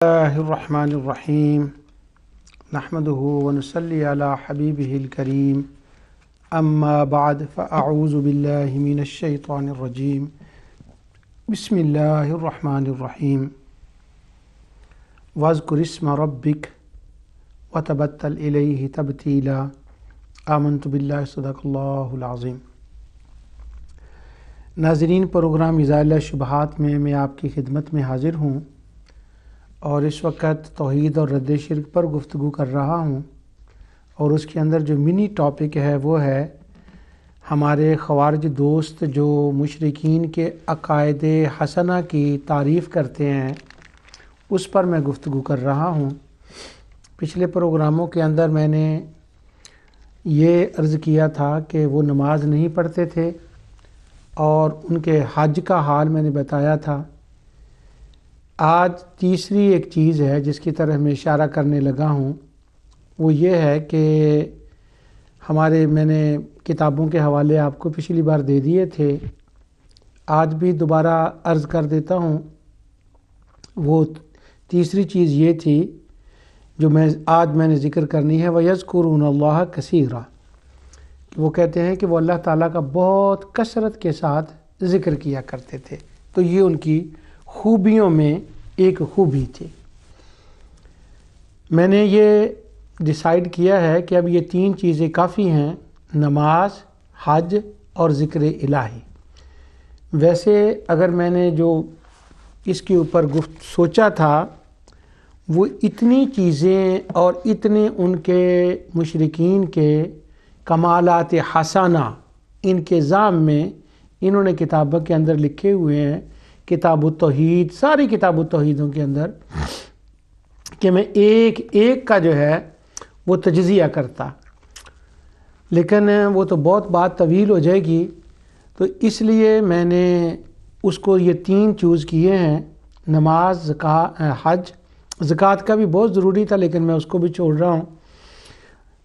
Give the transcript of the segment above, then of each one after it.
الرحمن الرحیم نحمده ونصلی علی حبیبہ الکریم اما بعد فاعوذ باللہ من الشیطان الرجیم بسم اللہ الرحمن الرحیم واذکر اسم ربک وتبتل الیہ تبتیلا آمنت باللہ صدق اللہ العظیم۔ ناظرین، پروگرام ازالہ شبہات میں آپ کی خدمت میں حاضر ہوں اور اس وقت توحید اور رد شرک پر گفتگو کر رہا ہوں، اور اس کے اندر جو منی ٹاپک ہے وہ ہے ہمارے خوارج دوست جو مشرکین کے عقائد حسنہ کی تعریف کرتے ہیں، اس پر میں گفتگو کر رہا ہوں۔ پچھلے پروگراموں کے اندر میں نے یہ عرض کیا تھا کہ وہ نماز نہیں پڑھتے تھے اور ان کے حج کا حال میں نے بتایا تھا۔ آج تیسری ایک چیز ہے جس کی طرف میں اشارہ کرنے لگا ہوں، وہ یہ ہے کہ میں نے کتابوں کے حوالے آپ کو پچھلی بار دے دیے تھے، آج بھی دوبارہ عرض کر دیتا ہوں۔ وہ تیسری چیز یہ تھی جو آج میں نے ذکر کرنی ہے، وَيَذْكُرُونَ اللَّهَ كَثِيرًا، وہ کہتے ہیں کہ وہ اللہ تعالیٰ کا بہت کثرت کے ساتھ ذکر کیا کرتے تھے، تو یہ ان کی خوبیوں میں ایک خوبی تھی۔ میں نے یہ ڈیسائیڈ کیا ہے کہ اب یہ تین چیزیں کافی ہیں، نماز، حج اور ذکر الہی۔ ویسے اگر میں نے جو اس کے اوپر سوچا تھا وہ اتنی چیزیں اور اتنے ان کے مشرکین کے کمالات حسنہ ان کے ذام میں انہوں نے کتابوں کے اندر لکھے ہوئے ہیں، کتاب التوحید، ساری کتاب التوحیدوں کے اندر، کہ میں ایک ایک کا جو ہے وہ تجزیہ کرتا، لیکن وہ تو بہت بات طویل ہو جائے گی، تو اس لیے میں نے اس کو یہ تین چوز کیے ہیں، نماز، حج۔ زکوٰۃ کا بھی بہت ضروری تھا لیکن میں اس کو بھی چھوڑ رہا ہوں۔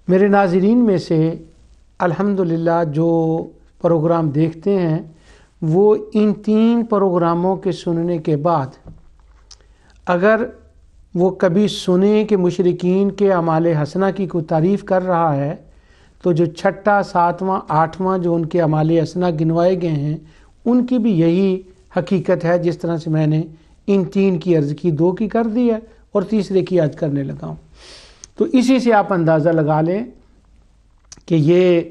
میرے ناظرین میں سے الحمدللہ جو پروگرام دیکھتے ہیں وہ ان تین پروگراموں کے سننے کے بعد اگر وہ کبھی سنیں کہ مشرکین کے اعمال حسنہ کی کوئی تعریف کر رہا ہے، تو جو چھٹا، ساتواں، آٹھواں جو ان کے اعمال حسنہ گنوائے گئے ہیں ان کی بھی یہی حقیقت ہے، جس طرح سے میں نے ان تین کی عرض کی، دو کی کر دی ہے اور تیسرے کی آج کرنے لگا ہوں۔ تو اسی سے آپ اندازہ لگا لیں کہ یہ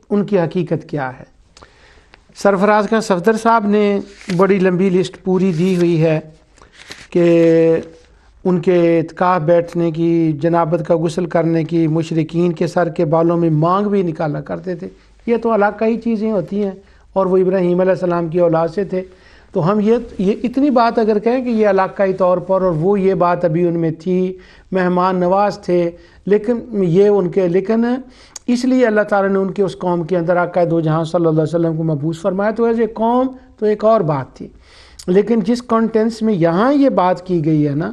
ان کی حقیقت کیا ہے۔ سرفراز خان صفدر صاحب نے بڑی لمبی لسٹ پوری دی ہوئی ہے کہ ان کے اعتکاف بیٹھنے کی، جنابت کا غسل کرنے کی، مشرکین کے سر کے بالوں میں مانگ بھی نکالا کرتے تھے۔ یہ تو علاقائی چیزیں ہوتی ہیں اور وہ ابراہیم علیہ السلام کی اولاد سے تھے، تو ہم یہ اتنی بات اگر کہیں کہ یہ علاقائی طور پر، اور وہ یہ بات ابھی ان میں تھی، مہمان نواز تھے، لیکن اس لیے اللہ تعالیٰ نے ان کے اس قوم کے اندر آقا دو جہاں صلی اللہ علیہ وسلم کو مبعوث فرمایا، تو ایسے قوم تو ایک اور بات تھی، لیکن جس کانٹینس میں یہاں یہ بات کی گئی ہے نا،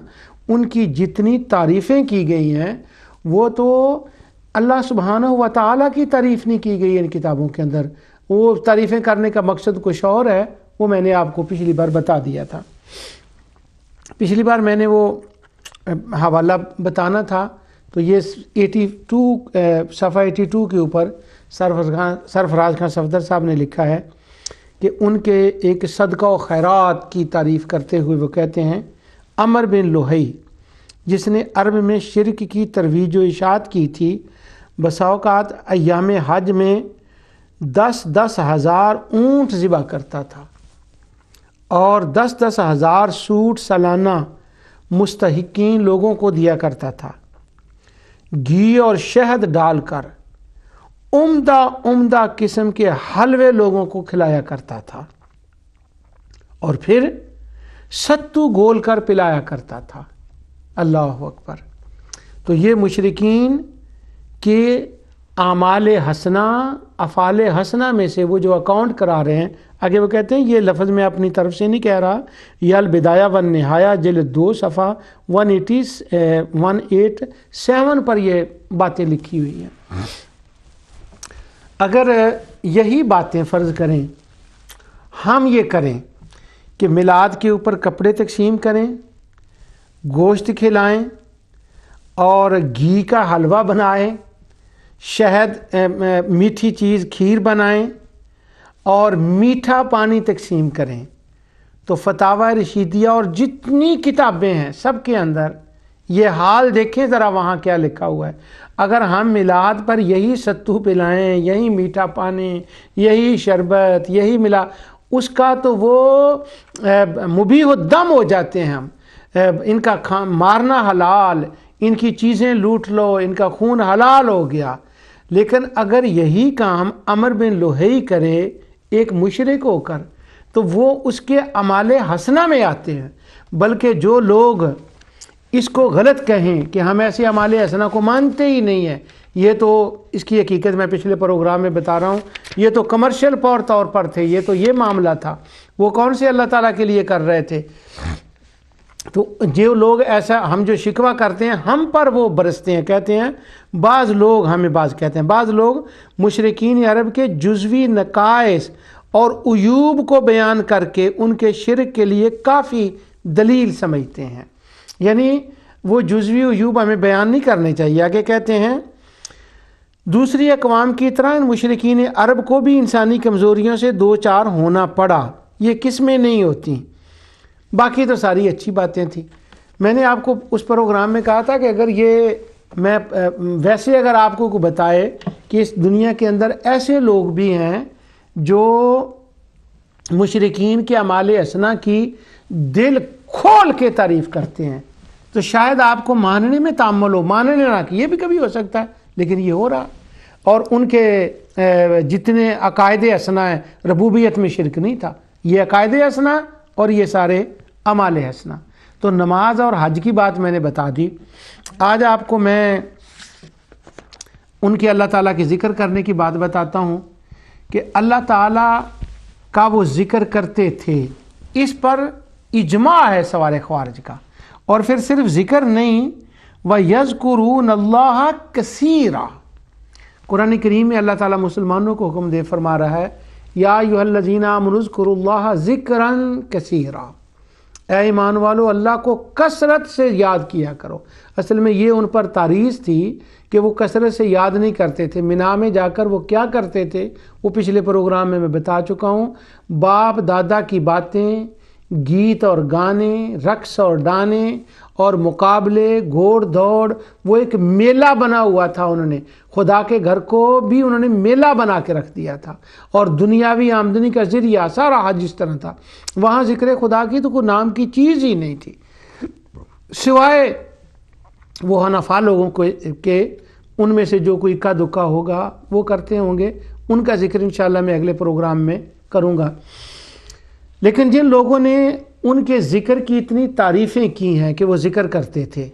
ان کی جتنی تعریفیں کی گئی ہیں وہ تو اللہ سبحانہ و تعالیٰ کی تعریف نہیں کی گئی ان کتابوں کے اندر، وہ تعریفیں کرنے کا مقصد کچھ اور ہے، وہ میں نے آپ کو پچھلی بار بتا دیا تھا۔ پچھلی بار میں نے وہ حوالہ بتانا تھا، تو یہ صفحہ 82 کے اوپر سرفراز خان صفدر صاحب نے لکھا ہے کہ ان کے ایک صدقہ و خیرات کی تعریف کرتے ہوئے وہ کہتے ہیں، عمر بن لوہی جس نے عرب میں شرک کی ترویج و اشاعت کی تھی، بسا اوقات ایام حج میں 10 ہزار اونٹ ذبح کرتا تھا اور 10 ہزار سوٹ سالانہ مستحقین لوگوں کو دیا کرتا تھا، گھی اور شہد ڈال کر عمدہ قسم کے حلوے لوگوں کو کھلایا کرتا تھا اور پھر ستو گول کر پلایا کرتا تھا۔ اللہ اکبر۔ تو یہ مشرکین کے اعمال حسنہ، افعال حسنہ میں سے وہ جو اکاؤنٹ کرا رہے ہیں، آگے وہ کہتے ہیں، یہ لفظ میں اپنی طرف سے نہیں کہہ رہا، یہ البدایہ والنہایہ جلد 2 صفحہ 187 پر یہ باتیں لکھی ہوئی ہیں۔ اگر یہی باتیں فرض کریں، ہم یہ کریں کہ میلاد کے اوپر کپڑے تقسیم کریں، گوشت کھلائیں اور گھی کا حلوہ بنائیں، شہد میٹھی چیز کھیر بنائیں اور میٹھا پانی تقسیم کریں۔ تو فتاوی رشیدیہ اور جتنی کتابیں ہیں سب کے اندر یہ حال دیکھیں ذرا وہاں کیا لکھا ہوا ہے۔ اگر ہم میلاد پر یہی ستو پلائیں، یہی میٹھا پانی، یہی شربت، یہی ملا، اس کا تو وہ مبیح الدم ہو جاتے ہیں ہم۔ ان کا مارنا حلال، ان کی چیزیں لوٹ لو، ان کا خون حلال ہو گیا۔ لیکن اگر یہی کام عمر بن لوہی کرے ایک مشرک ہو کر تو وہ اس کے اعمال حسنہ میں آتے ہیں۔ بلکہ جو لوگ اس کو غلط کہیں کہ ہم ایسے اعمال حسنہ کو مانتے ہی نہیں ہیں، یہ تو اس کی حقیقت میں پچھلے پروگرام میں بتا رہا ہوں، یہ تو کمرشل طور پر تھے، یہ تو یہ معاملہ تھا، وہ کون سے اللہ تعالیٰ کے لیے کر رہے تھے۔ تو جو لوگ ایسا ہم جو شکوہ کرتے ہیں ہم پر وہ برستے ہیں، کہتے ہیں بعض لوگ ہمیں کہتے ہیں بعض لوگ مشرکین عرب کے جزوی نقائص اور عیوب کو بیان کر کے ان کے شرک کے لیے کافی دلیل سمجھتے ہیں۔ یعنی وہ جزوی عیوب ہمیں بیان نہیں کرنے چاہیے۔ آگے کہتے ہیں دوسری اقوام کی طرح ان مشرکین عرب کو بھی انسانی کمزوریوں سے دو چار ہونا پڑا، یہ قسمیں نہیں ہوتی، باقی تو ساری اچھی باتیں تھیں۔ میں نے آپ کو اس پروگرام میں کہا تھا کہ اگر یہ میں ویسے اگر آپ کو بتائے کہ اس دنیا کے اندر ایسے لوگ بھی ہیں جو مشرکین کے اعمال حسنہ کی دل کھول کے تعریف کرتے ہیں تو شاید آپ کو ماننے میں تامل ہو، ماننے نہ کہ یہ بھی کبھی ہو سکتا ہے، لیکن یہ ہو رہا۔ اور ان کے جتنے عقائد حسنہ ہیں، ربوبیت میں شرک نہیں تھا، یہ عقائد حسنہ اور یہ سارے اعمال حسنہ۔ تو نماز اور حج کی بات میں نے بتا دی۔ آج آپ کو میں ان کے اللہ تعالیٰ کے ذکر کرنے کی بات بتاتا ہوں کہ اللہ تعالیٰ کا وہ ذکر کرتے تھے، اس پر اجماع ہے سوار خوارج کا۔ اور پھر صرف ذکر نہیں، وَيَذْكُرُونَ اللَّهَ كَثِيرًا، قرآن کریم میں اللہ تعالیٰ مسلمانوں کو حکم دے فرما رہا ہے یا ایھا الذین آمنوا اذکروا اللہ ذکرا کثیرا، اے ایمان والو اللہ کو کثرت سے یاد کیا کرو۔ اصل میں یہ ان پر تعریض تھی کہ وہ کثرت سے یاد نہیں کرتے تھے۔ مینا میں جا کر وہ کیا کرتے تھے وہ پچھلے پروگرام میں بتا چکا ہوں، باپ دادا کی باتیں، گیت اور گانے، رقص اور ڈانے اور مقابلے، گھوڑ دوڑ، وہ ایک میلہ بنا ہوا تھا۔ انہوں نے خدا کے گھر کو بھی انہوں نے میلہ بنا کے رکھ دیا تھا، اور دنیاوی آمدنی کا ذریعہ سارا حج اس طرح تھا۔ وہاں ذکر خدا کی تو کوئی نام کی چیز ہی نہیں تھی، سوائے وہ حنفا لوگوں کو کہ ان میں سے جو کوئی اکا دکا ہوگا وہ کرتے ہوں گے، ان کا ذکر انشاءاللہ میں اگلے پروگرام میں کروں گا۔ لیکن جن لوگوں نے ان کے ذکر کی اتنی تعریفیں کی ہیں کہ وہ ذکر کرتے تھے،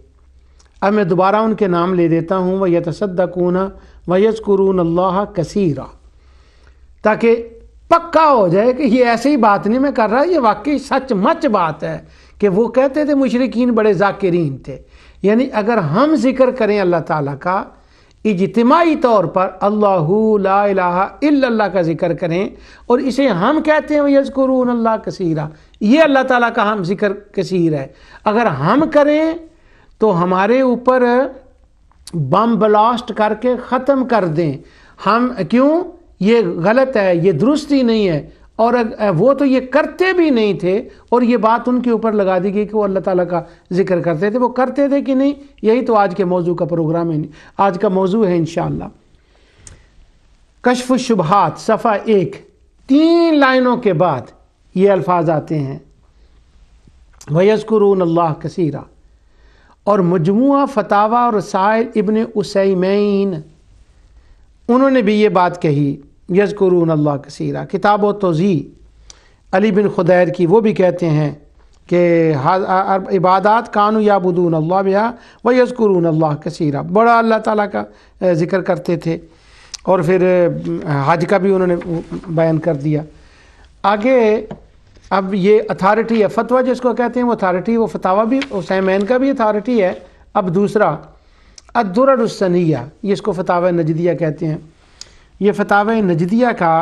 اب میں دوبارہ ان کے نام لے دیتا ہوں، وَيَتَصَدَّقُونَ وَيَذْكُرُونَ اللَّهَ كَثِيرًا، تاکہ پکا ہو جائے کہ یہ ایسے ہی بات نہیں میں کر رہا، یہ واقعی سچ مچ بات ہے کہ وہ کہتے تھے مشرکین بڑے ذاکرین تھے۔ یعنی اگر ہم ذکر کریں اللہ تعالیٰ کا اجتماعی طور پر، اللہ لا الہ الا اللہ کا ذکر کریں، اور اسے ہم کہتے ہیں وَيَذْكُرُونَ اللَّهَ كَثِيرًا، یہ اللہ تعالیٰ کا ہم ذکر کثیر ہے، اگر ہم کریں تو ہمارے اوپر بم بلاسٹ کر کے ختم کر دیں۔ ہم کیوں؟ یہ غلط ہے، یہ درست ہی نہیں ہے، اور وہ تو یہ کرتے بھی نہیں تھے، اور یہ بات ان کے اوپر لگا دی گئی کہ وہ اللہ تعالیٰ کا ذکر کرتے تھے۔ وہ کرتے تھے کہ نہیں؟ یہی تو آج کے موضوع کا پروگرام ہے، آج کا موضوع ہے انشاءاللہ۔ کشف الشبہات صفحہ 1، 3 لائنوں کے بعد یہ الفاظ آتے ہیں وَيَذْكُرُونَ اللَّهَ كَثِيرًا۔ اور مجموعہ فتاوی اور رسائل ابن عثیمین انہوں نے بھی یہ بات کہی، یذکرون اللہ کثیرا۔ کتاب و توضیح علی بن خدیر کی، وہ بھی کہتے ہیں کہ عبادات کانوا یعبدون اللہ بہا ویذکرون اللہ کثیرا، بڑا اللہ تعالیٰ کا ذکر کرتے تھے۔ اور پھر حج کا بھی انہوں نے بیان کر دیا۔ آگے اب یہ اتھارٹی ہے، فتویٰ جس کو کہتے ہیں وہ اتھارٹی، وہ فتاویٰ بھی عثیمین کا بھی اتھارٹی ہے۔ اب دوسرا الدرر السنیہ، یہ اس کو فتاوی نجدیہ کہتے ہیں۔ یہ فتاوی نجدیہ کا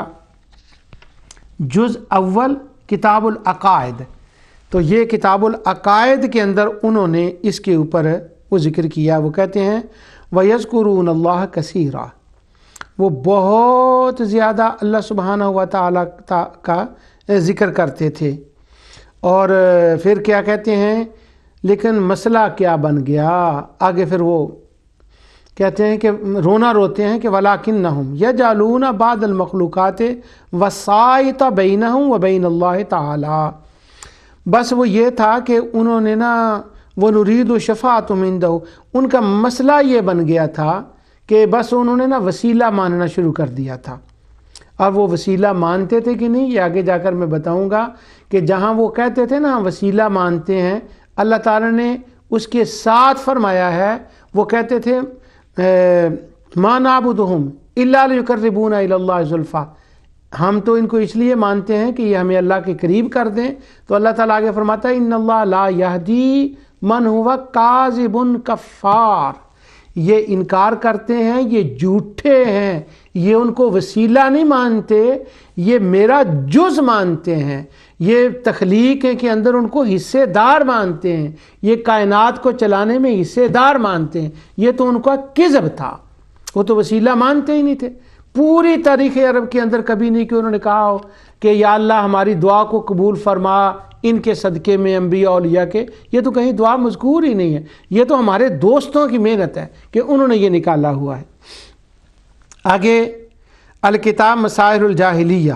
جز اول کتاب العقائد تو یہ کتاب العقائد کے اندر انہوں نے اس کے اوپر وہ ذکر کیا. وہ کہتے ہیں وَيَذْكُرُونَ اللَّهَ كَثِيرًا، وہ بہت زیادہ اللہ سبحانہ و تعالیٰ کا ذکر کرتے تھے. اور پھر کیا کہتے ہیں، لیکن مسئلہ کیا بن گیا آگے، پھر وہ کہتے ہیں کہ رونا روتے ہیں کہ وَلَٰكِنَّهُمْ يَجْعَلُونَ بَعْضَ الْمَخْلُوقَاتِ وَسَائِطَ بَيْنَهُمْ وَبَيْنَ اللَّهِ تَعَالَىٰ، بس وہ یہ تھا کہ انہوں نے نا وَنُرِيدُ شَفَاعَةً عِندَهُ، ان کا مسئلہ یہ بن گیا تھا کہ بس انہوں نے نا وسیلہ ماننا شروع کر دیا تھا. اب وہ وسیلہ مانتے تھے کہ نہیں، یہ آگے جا کر میں بتاؤں گا کہ جہاں وہ کہتے تھے نا وسیلہ مانتے ہیں، اللہ تعالیٰ نے اس کے ساتھ فرمایا ہے، وہ کہتے تھے مَا نَعْبُدُهُمْ إِلَّا لِيُقَرِّبُونَ إِلَى اللَّهِ زُلْفَىٰ، ہم تو ان کو اس لیے مانتے ہیں کہ یہ ہمیں اللہ کے قریب کر دیں. تو اللہ تعالیٰ آگے فرماتا ہے إِنَّ اللَّهَ لَا يَهْدِي مَنْ هُوَ كَاذِبٌ كَفَّارٌ، یہ انکار کرتے ہیں، یہ جھوٹے ہیں، یہ ان کو وسیلہ نہیں مانتے، یہ میرا جز مانتے ہیں، یہ تخلیق کے اندر ان کو حصے دار مانتے ہیں، یہ کائنات کو چلانے میں حصے دار مانتے ہیں. یہ تو ان کا کذب تھا، وہ تو وسیلہ مانتے ہی نہیں تھے. پوری تاریخ عرب کے اندر کبھی نہیں کہ انہوں نے کہا ہو کہ یا اللہ ہماری دعا کو قبول فرما ان کے صدقے میں انبیاء اولیاء کے، یہ تو کہیں دعا مذکور ہی نہیں ہے. یہ تو ہمارے دوستوں کی محنت ہے کہ انہوں نے یہ نکالا ہوا ہے. آگے الکتاب مسائل الجاہلیہ،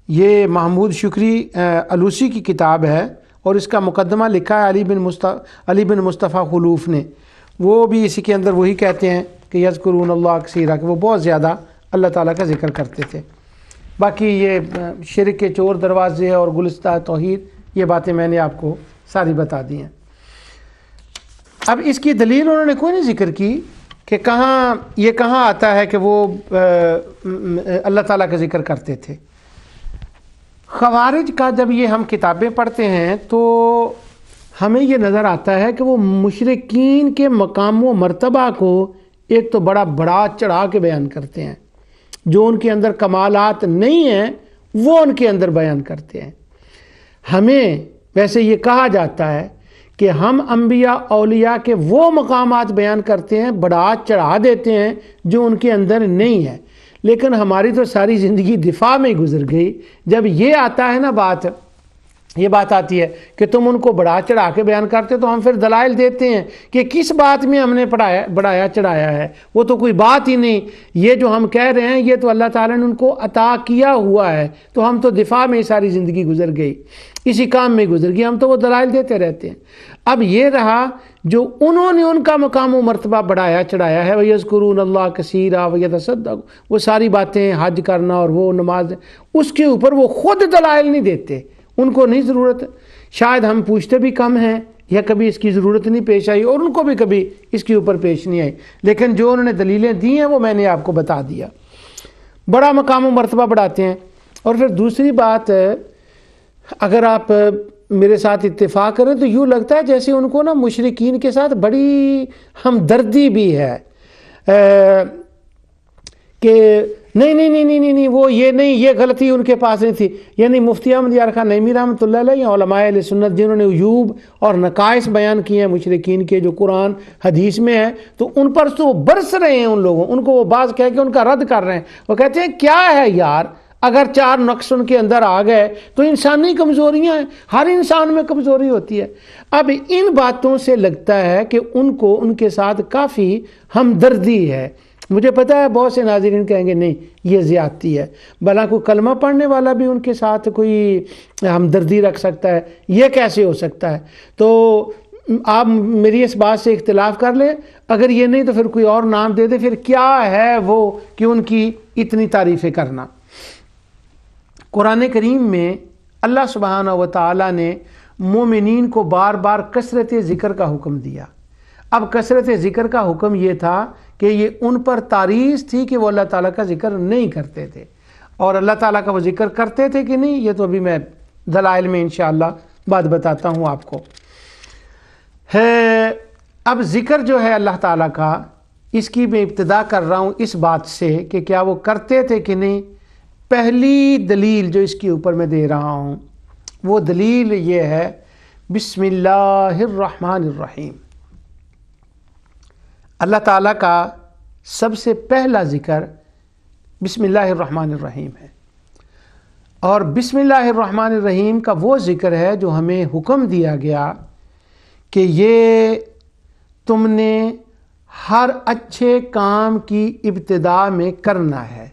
یہ محمود شکری علوسی کی کتاب ہے اور اس کا مقدمہ لکھا ہے علی بن مصطفیٰ خلوف نے. وہ بھی اسی کے اندر وہی کہتے ہیں کہ یذکرون اللہ کثیرا، کہ وہ بہت زیادہ اللہ تعالیٰ کا ذکر کرتے تھے. باقی یہ شرک کے چور دروازے اور گلستہ توحید، یہ باتیں میں نے آپ کو ساری بتا دی ہیں. اب اس کی دلیل انہوں نے کوئی نہیں ذکر کی کہ کہاں آتا ہے کہ وہ اللہ تعالیٰ کا ذکر کرتے تھے. خوارج کا جب یہ ہم کتابیں پڑھتے ہیں تو ہمیں یہ نظر آتا ہے کہ وہ مشرکین کے مقام و مرتبہ کو ایک تو بڑا چڑھا کے بیان کرتے ہیں، جو ان کے اندر کمالات نہیں ہیں وہ ان کے اندر بیان کرتے ہیں. ہمیں ویسے یہ کہا جاتا ہے کہ ہم انبیاء اولیاء کے وہ مقامات بیان کرتے ہیں، بڑا چڑھا دیتے ہیں جو ان کے اندر نہیں ہے. لیکن ہماری تو ساری زندگی دفاع میں گزر گئی. جب یہ آتا ہے نا یہ بات آتی ہے کہ تم ان کو بڑھا چڑھا کے بیان کرتے، تو ہم پھر دلائل دیتے ہیں کہ کس بات میں ہم نے بڑھایا چڑھایا ہے، وہ تو کوئی بات ہی نہیں. یہ جو ہم کہہ رہے ہیں یہ تو اللہ تعالیٰ نے ان کو عطا کیا ہوا ہے، تو ہم تو دفاع میں ساری زندگی گزر گئی، اسی کام میں گزر گئی، ہم تو وہ دلائل دیتے رہتے ہیں. اب یہ رہا جو انہوں نے ان کا مقام و مرتبہ بڑھایا چڑھایا ہے، وَيَذْكُرُونَ اللَّهَ كَثِيرًا وَيَتَصَدَّقُونَ، وہ ساری باتیں حج کرنا اور وہ نماز، اس کے اوپر وہ خود دلائل نہیں دیتے، ان کو نہیں ضرورت. شاید ہم پوچھتے بھی کم ہیں یا کبھی اس کی ضرورت نہیں پیش آئی، اور ان کو بھی کبھی اس کے اوپر پیش نہیں آئی. لیکن جو انہوں نے دلیلیں دی ہیں وہ میں نے آپ کو بتا دیا. بڑا مقام و مرتبہ بڑھاتے ہیں. اور پھر دوسری بات، اگر آپ میرے ساتھ اتفاق کریں تو یوں لگتا ہے جیسے ان کو نا مشرکین کے ساتھ بڑی ہمدردی بھی ہے کہ نہیں وہ یہ نہیں، یہ غلطی ان کے پاس نہیں تھی. یعنی مفتی احمد یار خان نعیمی رحمۃ اللہ علیہ یا علماء اہل سنت جنہوں نے عیوب اور نقائص بیان کیے ہیں مشرکین کے جو قرآن حدیث میں ہیں، تو ان پر تو برس رہے ہیں، ان لوگوں ان کو وہ بعض کہہ کے ان کا رد کر رہے ہیں. وہ کہتے ہیں کیا ہے یار، اگر 4 نقص ان کے اندر آ گئے تو انسانی کمزوریاں ہیں، ہر انسان میں کمزوری ہوتی ہے. اب ان باتوں سے لگتا ہے کہ ان کو ان کے ساتھ کافی ہمدردی ہے. مجھے پتہ ہے بہت سے ناظرین کہیں گے نہیں یہ زیادتی ہے، بھلا کوئی کلمہ پڑھنے والا بھی ان کے ساتھ کوئی ہمدردی رکھ سکتا ہے، یہ کیسے ہو سکتا ہے؟ تو آپ میری اس بات سے اختلاف کر لیں، اگر یہ نہیں تو پھر کوئی اور نام دے دے. پھر کیا ہے وہ کہ ان کی اتنی تعریفیں کرنا؟ قرآن کریم میں اللہ سبحانہ و تعالیٰ نے مومنین کو بار بار کثرت ذکر کا حکم دیا. اب کثرت ذکر کا حکم یہ تھا کہ یہ ان پر تعریض تھی کہ وہ اللہ تعالیٰ کا ذکر نہیں کرتے تھے، اور اللہ تعالیٰ کا وہ ذکر کرتے تھے کہ نہیں، یہ تو ابھی میں دلائل میں انشاءاللہ بات بتاتا ہوں آپ کو. اب ذکر جو ہے اللہ تعالیٰ کا، اس کی میں ابتدا کر رہا ہوں اس بات سے کہ کیا وہ کرتے تھے کہ نہیں. پہلی دلیل جو اس کے اوپر میں دے رہا ہوں وہ دلیل یہ ہے بسم اللہ الرحمن الرحیم۔ اللہ تعالیٰ کا سب سے پہلا ذکر بسم اللہ الرحمن الرحیم ہے، اور بسم اللہ الرحمن الرحیم کا وہ ذکر ہے جو ہمیں حکم دیا گیا کہ یہ تم نے ہر اچھے کام کی ابتدا میں کرنا ہے۔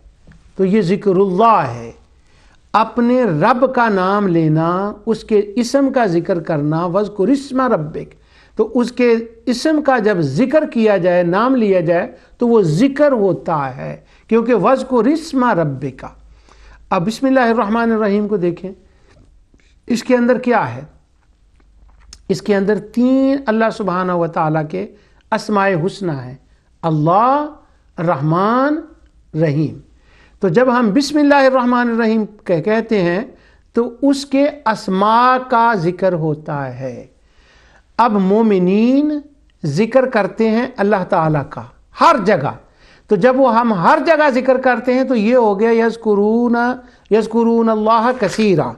تو یہ ذکر اللہ ہے، اپنے رب کا نام لینا، اس کے اسم کا ذکر کرنا، وذکر اسم ربک، تو اس کے اسم کا جب ذکر کیا جائے، نام لیا جائے تو وہ ذکر ہوتا ہے، کیونکہ وذکر اسم ربک۔ اب بسم اللہ الرحمن الرحیم کو دیکھیں، اس کے اندر کیا ہے؟ اس کے اندر 3 اللہ سبحانہ و تعالیٰ کے اسماء حسنی ہیں، اللہ، رحمان، رحیم۔ تو جب ہم بسم اللہ الرحمن الرحیم کہتے ہیں تو اس کے اسماء کا ذکر ہوتا ہے۔ اب مومنین ذکر کرتے ہیں اللہ تعالیٰ کا ہر جگہ، تو جب وہ ہم ہر جگہ ذکر کرتے ہیں تو یہ ہو گیا یذکرون اللہ کثیرا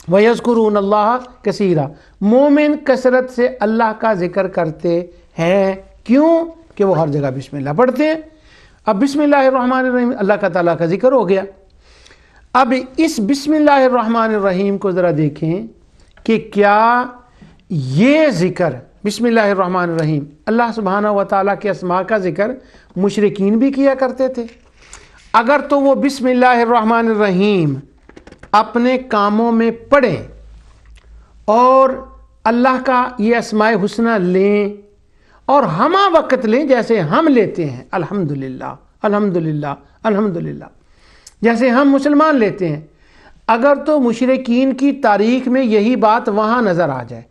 وَيَذْكُرُونَ اللَّهَ كَثِيرًا۔ مومن کثرت سے اللہ کا ذکر کرتے ہیں، کیوں کہ وہ ہر جگہ بسم اللہ پڑھتے ہیں۔ اب بسم اللہ الرحمن الرحیم اللہ کا تعالیٰ کا ذکر ہو گیا۔ اب اس بسم اللہ الرحمن الرحیم کو ذرا دیکھیں کہ کیا یہ ذکر بسم اللہ الرحمن الرحیم اللہ سبحانہ و تعالیٰ کے اسماء کا ذکر مشرکین بھی کیا کرتے تھے؟ اگر تو وہ بسم اللہ الرحمن الرحیم اپنے کاموں میں پڑھیں اور اللہ کا یہ اسماء حسنی لیں اور ہمہ وقت لیں جیسے ہم لیتے ہیں، الحمدللہ الحمدللہ الحمدللہ، جیسے ہم مسلمان لیتے ہیں، اگر تو مشرکین کی تاریخ میں یہی بات وہاں نظر آ جائے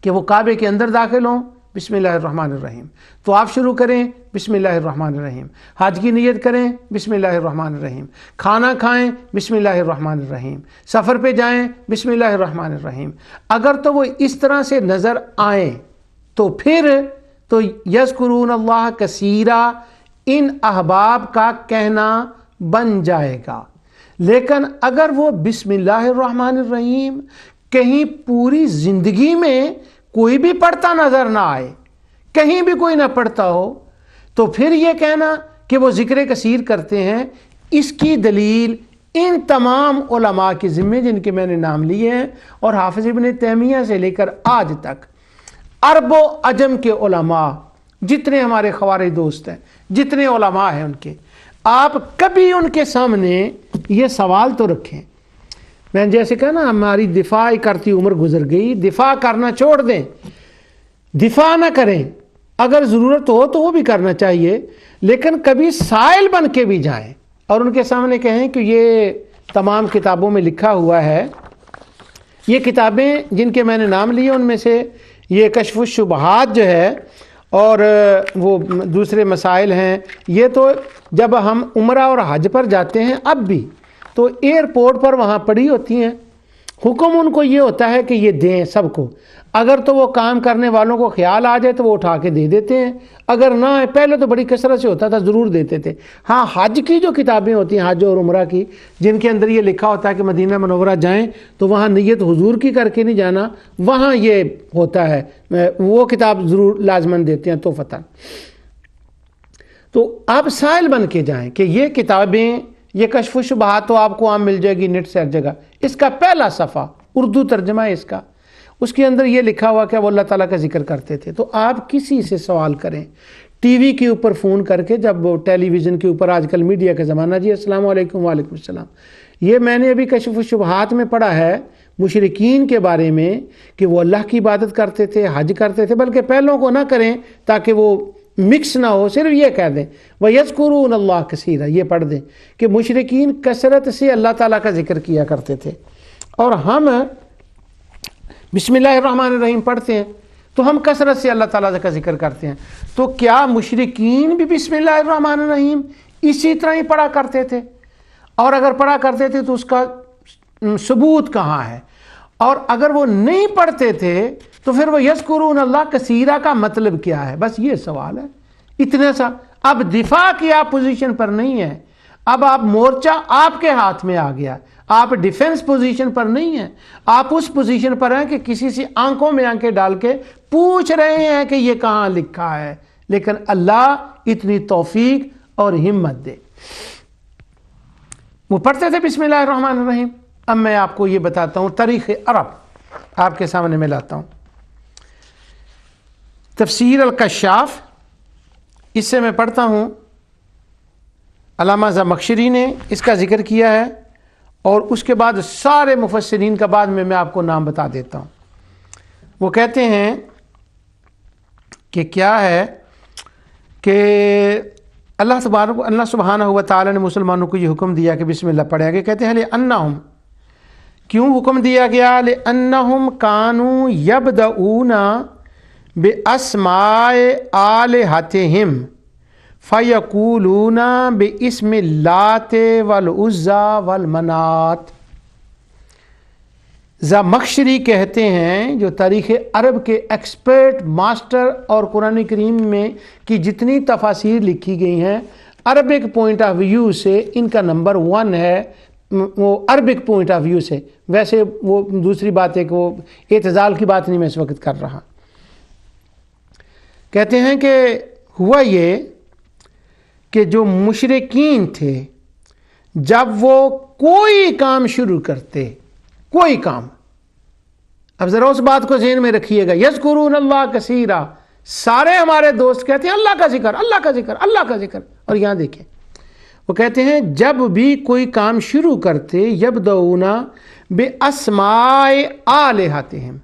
کہ وہ کعبے کے اندر داخل ہوں بسم اللہ الرحمن الرحیم، تو آپ شروع کریں بسم اللہ الرحمن الرحیم، حج کی نیت کریں بسم اللہ الرحمن الرحیم، کھانا کھائیں بسم اللہ الرحمن الرحیم، سفر پہ جائیں بسم اللہ الرحمن الرحیم، اگر تو وہ اس طرح سے نظر آئیں تو پھر تو یذکرون اللہ کثیرا ان احباب کا کہنا بن جائے گا۔ لیکن اگر وہ بسم اللہ الرحمن الرحیم کہیں پوری زندگی میں کوئی بھی پڑھتا نظر نہ آئے، کہیں بھی کوئی نہ پڑھتا ہو، تو پھر یہ کہنا کہ وہ ذکر کثیر کرتے ہیں، اس کی دلیل ان تمام علماء کے ذمے جن کے میں نے نام لیے ہیں، اور حافظ ابن تیمیہ سے لے کر آج تک عرب و عجم کے علماء، جتنے ہمارے خوارج دوست ہیں، جتنے علماء ہیں ان کے، آپ کبھی ان کے سامنے یہ سوال تو رکھیں۔ میں جیسے کہا نا، ہماری دفاع کرتی عمر گزر گئی، دفاع کرنا چھوڑ دیں، دفاع نہ کریں، اگر ضرورت ہو تو وہ بھی کرنا چاہیے، لیکن کبھی سائل بن کے بھی جائیں اور ان کے سامنے کہیں کہ یہ تمام کتابوں میں لکھا ہوا ہے، یہ کتابیں جن کے میں نے نام لیے ان میں سے یہ کشف الشبہات جو ہے اور وہ دوسرے مسائل ہیں، یہ تو جب ہم عمرہ اور حج پر جاتے ہیں اب بھی تو ایئرپورٹ پر وہاں پڑی ہوتی ہیں، حکم ان کو یہ ہوتا ہے کہ یہ دیں سب کو، اگر تو وہ کام کرنے والوں کو خیال آ جائے تو وہ اٹھا کے دے دیتے ہیں، اگر نہ آئے، پہلے تو بڑی کثرت سے ہوتا تھا ضرور دیتے تھے۔ ہاں حج کی جو کتابیں ہوتی ہیں، حج اور عمرہ کی، جن کے اندر یہ لکھا ہوتا ہے کہ مدینہ منورہ جائیں تو وہاں نیت حضور کی کر کے نہیں جانا، وہاں یہ ہوتا ہے، وہ کتاب ضرور لازماً دیتے ہیں توفتاً۔ تو آپ سائل بن کے جائیں کہ یہ کتابیں، یہ کشف الشبہات تو آپ کو عام مل جائے گی نیٹ سے ہر جگہ، اس کا پہلا صفحہ اردو ترجمہ ہے اس کا، اس کے اندر یہ لکھا ہوا کہ وہ اللہ تعالیٰ کا ذکر کرتے تھے۔ تو آپ کسی سے سوال کریں، ٹی وی کے اوپر فون کر کے، جب ٹیلی ویژن کے اوپر آج کل میڈیا کا زمانہ، جی السلام علیکم، وعلیکم السلام، یہ میں نے ابھی کشف الشبہات میں پڑھا ہے مشرکین کے بارے میں کہ وہ اللہ کی عبادت کرتے تھے، حج کرتے تھے، بلکہ پہلوں کو نہ کریں تاکہ وہ مکس نہ ہو، صرف یہ کہہ دیں وَيَذْكُرُونَ اللَّهَ كَثِيرًا، یہ پڑھ دیں کہ مشرکین کثرت سے اللہ تعالیٰ کا ذکر کیا کرتے تھے، اور ہم بسم اللہ الرحمن الرحیم پڑھتے ہیں تو ہم کثرت سے اللہ تعالیٰ کا ذکر کرتے ہیں۔ تو کیا مشرکین بھی بسم اللہ الرحمن الرحیم اسی طرح ہی پڑھا کرتے تھے؟ اور اگر پڑھا کرتے تھے تو اس کا ثبوت کہاں ہے؟ اور اگر وہ نہیں پڑھتے تھے تو پھر وہ یذکرون اللہ کثیرا کا مطلب کیا ہے؟ بس یہ سوال ہے، اتنا سا۔ اب دفاع کی آپ پوزیشن پر نہیں ہے، اب آپ مورچہ آپ کے ہاتھ میں آ گیا، آپ ڈیفنس پوزیشن پر نہیں ہیں، آپ اس پوزیشن پر ہیں کہ کسی سے آنکھوں میں آنکھیں ڈال کے پوچھ رہے ہیں کہ یہ کہاں لکھا ہے، لیکن اللہ اتنی توفیق اور ہمت دے۔ وہ پڑھتے تھے بسم اللہ الرحمن الرحیم۔ اب میں آپ کو یہ بتاتا ہوں تاریخ عرب آپ کے سامنے میں لاتا ہوں۔ تفسیر الکشاف، اس سے میں پڑھتا ہوں، علامہ زمخشری نے اس کا ذکر کیا ہے، اور اس کے بعد سارے مفسرین کا بعد میں آپ کو نام بتا دیتا ہوں۔ وہ کہتے ہیں کہ کیا ہے کہ اللہ سبحانہ و تعالی نے مسلمانوں کو یہ حکم دیا کہ بسم اللہ پڑھا گیا۔ کہتے ہیں لِأَنَّهُمْ، کیوں حکم دیا گیا؟ لِأَنَّهُمْ كَانُوا يَبْدَؤُونَ بِأَسْمَاءِ آلِهَتِهِمْ فَيَقُولُونَ بِاسْمِ اللَّاتِ وَالْعُزَّى وَالْمَنَاةِ۔ زمخشری کہتے ہیں، جو تاریخ عرب کے ایکسپرٹ ماسٹر اور قرآن کریم میں کی جتنی تفاسیر لکھی گئی ہیں، عربک پوائنٹ آف ویو سے ان کا نمبر 1 ہے، وہ عربک پوائنٹ آف ویو سے۔ ویسے وہ دوسری بات ہے کہ وہ اعتزال کی بات نہیں میں اس وقت کر رہا۔ کہتے ہیں کہ ہوا یہ کہ جو مشرکین تھے، جب وہ کوئی کام شروع کرتے، کوئی کام، اب ذرا اس بات کو ذہن میں رکھیے گا، یذکرون اللہ کثیرا، سارے ہمارے دوست کہتے ہیں اللہ کا ذکر، اللہ کا ذکر، اللہ کا ذکر۔ اور یہاں دیکھیں وہ کہتے ہیں جب بھی کوئی کام شروع کرتے، یبدؤون باسماء آلہتہم،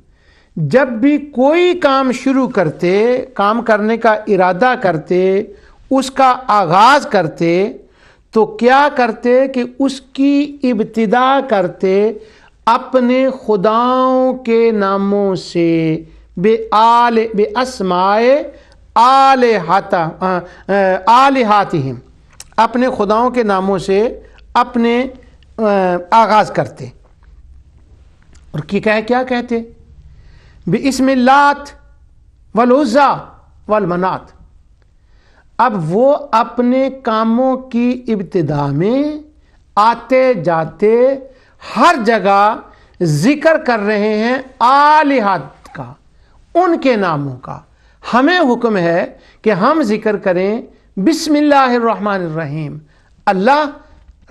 جب بھی کوئی کام شروع کرتے، کام کرنے کا ارادہ کرتے، اس کا آغاز کرتے، تو کیا کرتے کہ اس کی ابتدا کرتے اپنے خداؤں کے ناموں سے، باسماء آلہتہم، اپنے خداؤں کے ناموں سے اپنے آغاز کرتے۔ اور کیا کہتے؟ باسم اللات والعزیٰ والمنات۔ اب وہ اپنے کاموں کی ابتدا میں آتے جاتے ہر جگہ ذکر کر رہے ہیں آلہات کا، ان کے ناموں کا۔ ہمیں حکم ہے کہ ہم ذکر کریں بسم اللہ الرحمن الرحیم، اللہ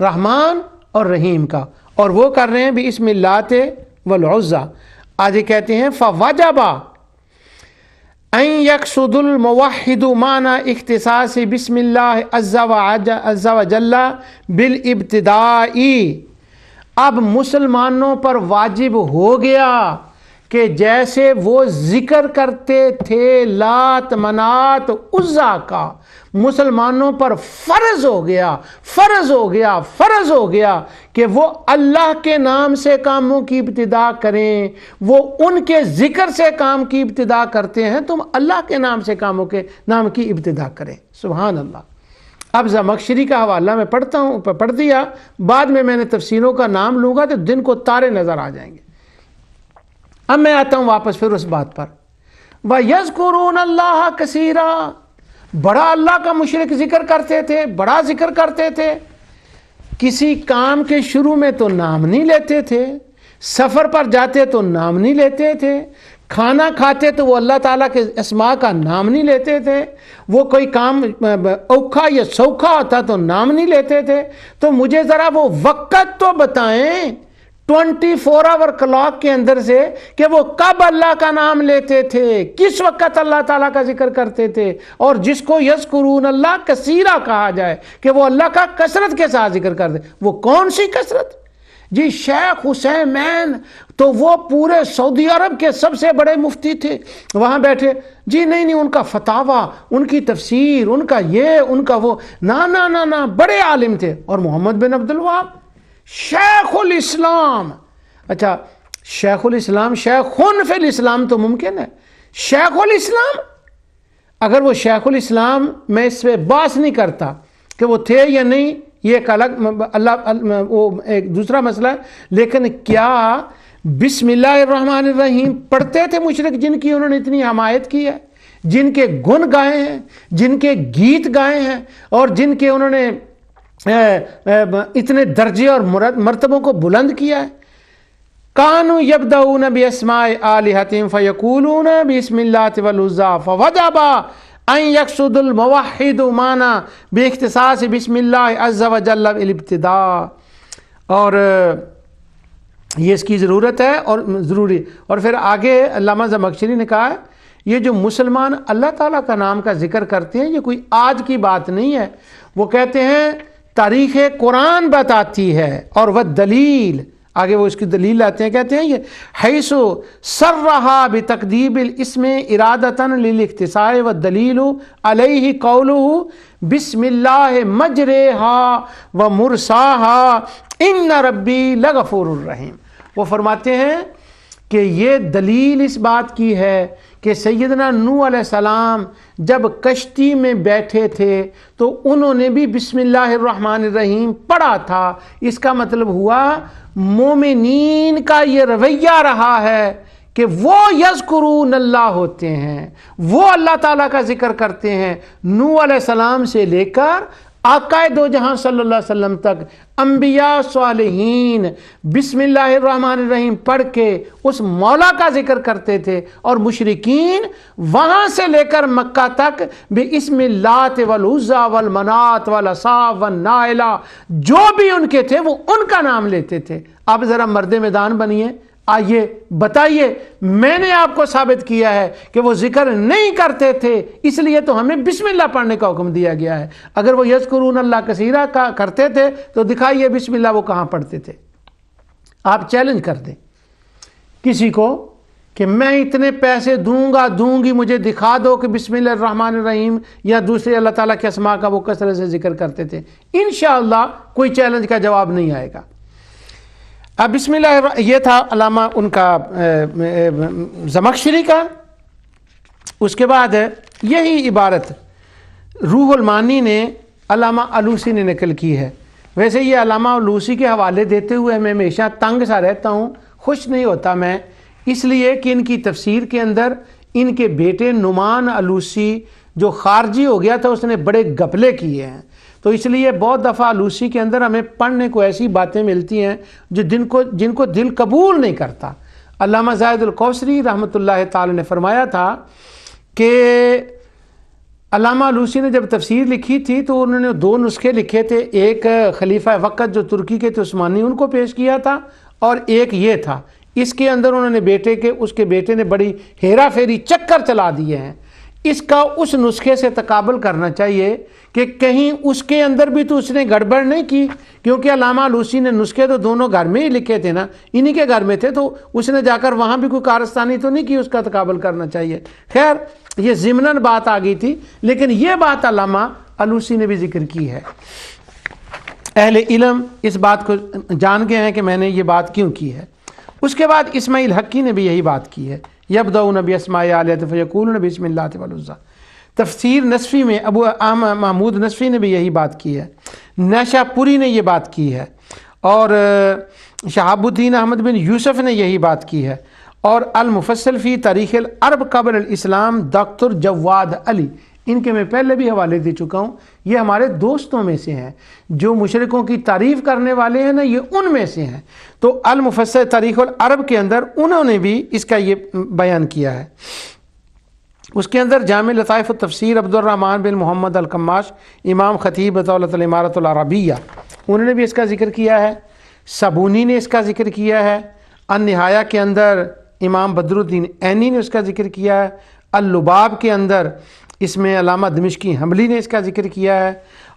رحمان اور رحیم کا، اور وہ کر رہے ہیں باسم اللات والعزیٰ۔ آگے کہتے ہیں فوجب ان یقصد الموحد معنی اختصاص بسم اللہ عز وجل بالابتدائی۔ اب مسلمانوں پر واجب ہو گیا کہ جیسے وہ ذکر کرتے تھے لات منات عزیٰ کا، مسلمانوں پر فرض ہو گیا کہ وہ اللہ کے نام سے کاموں کی ابتدا کریں۔ وہ ان کے ذکر سے کام کی ابتدا کرتے ہیں، تم اللہ کے نام سے کاموں کے نام کی ابتدا کریں۔ سبحان اللہ۔ اب زمخشری کا حوالہ میں پڑھتا ہوں، پڑھ دیا، بعد میں نے تفسیروں کا نام لوں گا تو دن کو تارے نظر آ جائیں گے۔ اب میں آتا ہوں واپس پھر اس بات پر، وَيَذْكُرُونَ اللَّهَ كَثِيرًا، بڑا اللہ کا مشرک ذکر کرتے تھے، بڑا ذکر کرتے تھے۔ کسی کام کے شروع میں تو نام نہیں لیتے تھے، سفر پر جاتے تو نام نہیں لیتے تھے، کھانا کھاتے تو وہ اللہ تعالیٰ کے اسماء کا نام نہیں لیتے تھے، وہ کوئی کام اوکھا یا سوکھا ہوتا تو نام نہیں لیتے تھے۔ تو مجھے ذرا وہ وقت تو بتائیں 24 آور کلاک کے اندر سے کہ وہ کب اللہ کا نام لیتے تھے، کس وقت اللہ تعالیٰ کا ذکر کرتے تھے، اور جس کو یذکرون اللہ کثیرا کہا جائے کہ وہ اللہ کا کثرت کے ساتھ ذکر کرتے، وہ کون سی کثرت؟ جی شیخ حسین تو وہ پورے سعودی عرب کے سب سے بڑے مفتی تھے، وہاں بیٹھے، جی نہیں ان کا فتاویٰ، ان کی تفسیر، ان کا یہ، ان کا وہ، نا بڑے عالم تھے۔ اور محمد بن عبد الوہاب شیخ الاسلام، اچھا شیخ الاسلام، شیخن فی الاسلام تو ممکن ہے، شیخ الاسلام، اگر وہ شیخ الاسلام، میں اس پہ بحث نہیں کرتا کہ وہ تھے یا نہیں، یہ ایک الگ وہ ایک دوسرا مسئلہ ہے، لیکن کیا بسم اللہ الرحمن الرحیم پڑھتے تھے مشرک جن کی انہوں نے اتنی حمایت کی ہے، جن کے گن گائے ہیں، جن کے گیت گائے ہیں، اور جن کے انہوں نے اتنے درجے اور مرتبوں کو بلند کیا ہے. کانوا یبدؤون باسماء آلہتہم فیقولون بسم اللہ والعزی فوجب ان یقصد الموحد معنی باختصاص بسم اللہ عز وجل الابتداء. اور یہ اس کی ضرورت ہے اور ضروری. اور پھر آگے علامہ زمخشری نے کہا ہے یہ جو مسلمان اللہ تعالیٰ کا نام کا ذکر کرتے ہیں یہ کوئی آج کی بات نہیں ہے. وہ کہتے ہیں تاریخ قرآن بتاتی ہے اور وہ دلیل آگے وہ اس کی دلیل لاتے ہیں. کہتے ہیں یہ حیث صرحا بتقدیم الاسم ارادۃ للاختصاء والدلیل علیہ قولہ بسم اللہ مجریہا و مرساہا ان ربی لغفور الرحیم. وہ فرماتے ہیں کہ یہ دلیل اس بات کی ہے کہ سیدنا نوح علیہ السلام جب کشتی میں بیٹھے تھے تو انہوں نے بھی بسم اللہ الرحمن الرحیم پڑھا تھا. اس کا مطلب ہوا مومنین کا یہ رویہ رہا ہے کہ وہ یذکرون اللہ ہوتے ہیں، وہ اللہ تعالیٰ کا ذکر کرتے ہیں. نوح علیہ السلام سے لے کر آقا دو جہاں صلی اللہ علیہ وسلم تک انبیاء صالحین بسم اللہ الرحمن الرحیم پڑھ کے اس مولا کا ذکر کرتے تھے. اور مشرکین وہاں سے لے کر مکہ تک بسم اللات والعزی والمنات والعصا والنائلہ جو بھی ان کے تھے وہ ان کا نام لیتے تھے. آپ ذرا مرد میدان بنیے، آئیے بتائیے. میں نے آپ کو ثابت کیا ہے کہ وہ ذکر نہیں کرتے تھے اس لیے تو ہمیں بسم اللہ پڑھنے کا حکم دیا گیا ہے. اگر وہ یذکرون اللہ کثیرا کا کرتے تھے تو دکھائیے بسم اللہ وہ کہاں پڑھتے تھے. آپ چیلنج کر دیں کسی کو کہ میں اتنے پیسے دوں گی مجھے دکھا دو کہ بسم اللہ الرحمن الرحیم یا دوسرے اللہ تعالیٰ کے اسماء کا وہ کثرت سے ذکر کرتے تھے. انشاءاللہ کوئی چیلنج کا جواب نہیں آئے گا. اب بسم اللہ یہ تھا علامہ ان کا زمخشری کا. اس کے بعد یہی عبارت روح المعانی نے علامہ الوسی نے نقل کی ہے. ویسے یہ علامہ الوسی کے حوالے دیتے ہوئے میں ہمیشہ تنگ سا رہتا ہوں، خوش نہیں ہوتا میں، اس لیے کہ ان کی تفسیر کے اندر ان کے بیٹے نعمان الوسی جو خارجی ہو گیا تھا اس نے بڑے گپلے کیے ہیں. تو اس لیے بہت دفعہ الوسی کے اندر ہمیں پڑھنے کو ایسی باتیں ملتی ہیں جو جن کو دل قبول نہیں کرتا. علامہ زاہد القوثری رحمۃ اللہ تعالی نے فرمایا تھا کہ علامہ الوسی نے جب تفسیر لکھی تھی تو انہوں نے 2 نسخے لکھے تھے. ایک خلیفہ وقت جو ترکی کے تھے عثمانی ان کو پیش کیا تھا اور ایک یہ تھا. اس کے اندر انہوں نے اس کے بیٹے نے بڑی ہیرا پھیری چکر چلا دیے ہیں. اس کا اس نسخے سے تقابل کرنا چاہیے کہ کہیں اس کے اندر بھی تو اس نے گڑبڑ نہیں کی، کیونکہ علامہ الوسی نے نسخے تو دونوں گھر میں ہی لکھے تھے نا، انہی کے گھر میں تھے، تو اس نے جا کر وہاں بھی کوئی کارستانی تو نہیں کی. اس کا تقابل کرنا چاہیے. خیر یہ ضمناً بات آ گئی تھی لیکن یہ بات علامہ الوسی نے بھی ذکر کی ہے. اہل علم اس بات کو جان گئے ہیں کہ میں نے یہ بات کیوں کی ہے. اس کے بعد اسماعیل حقی نے بھی یہی بات کی ہے. یبدؤون باسماء آلہتہم فیقولون بسم اللہ والعزی. تفسیر نصفی میں ابو محمود نصفی نے بھی یہی بات کی ہے. نیشا پوری نے یہ بات کی ہے اور شہاب الدین احمد بن یوسف نے یہی بات کی ہے. اور المفصل فی تاریخ العرب قبل الاسلام ڈاکٹر جواد علی، ان کے میں پہلے بھی حوالے دے چکا ہوں. یہ ہمارے دوستوں میں سے ہیں جو مشرکوں کی تعریف کرنے والے ہیں نا، یہ ان میں سے ہیں. تو المفصل تاریخ العرب کے اندر انہوں نے بھی اس کا یہ بیان کیا ہے. اس کے اندر جامع لطائف التفسیر عبد الرحمن بن محمد القماش امام خطیب دولت الامارۃ العربیہ انہوں نے بھی اس کا ذکر کیا ہے. صابونی نے اس کا ذکر کیا ہے. النہایہ کے اندر امام بدر الدین عینی نے اس کا ذکر کیا ہے. اللباب کے اندر اس میں علامہ دمشقی حنبلی نے اس کا ذکر کیا ہے.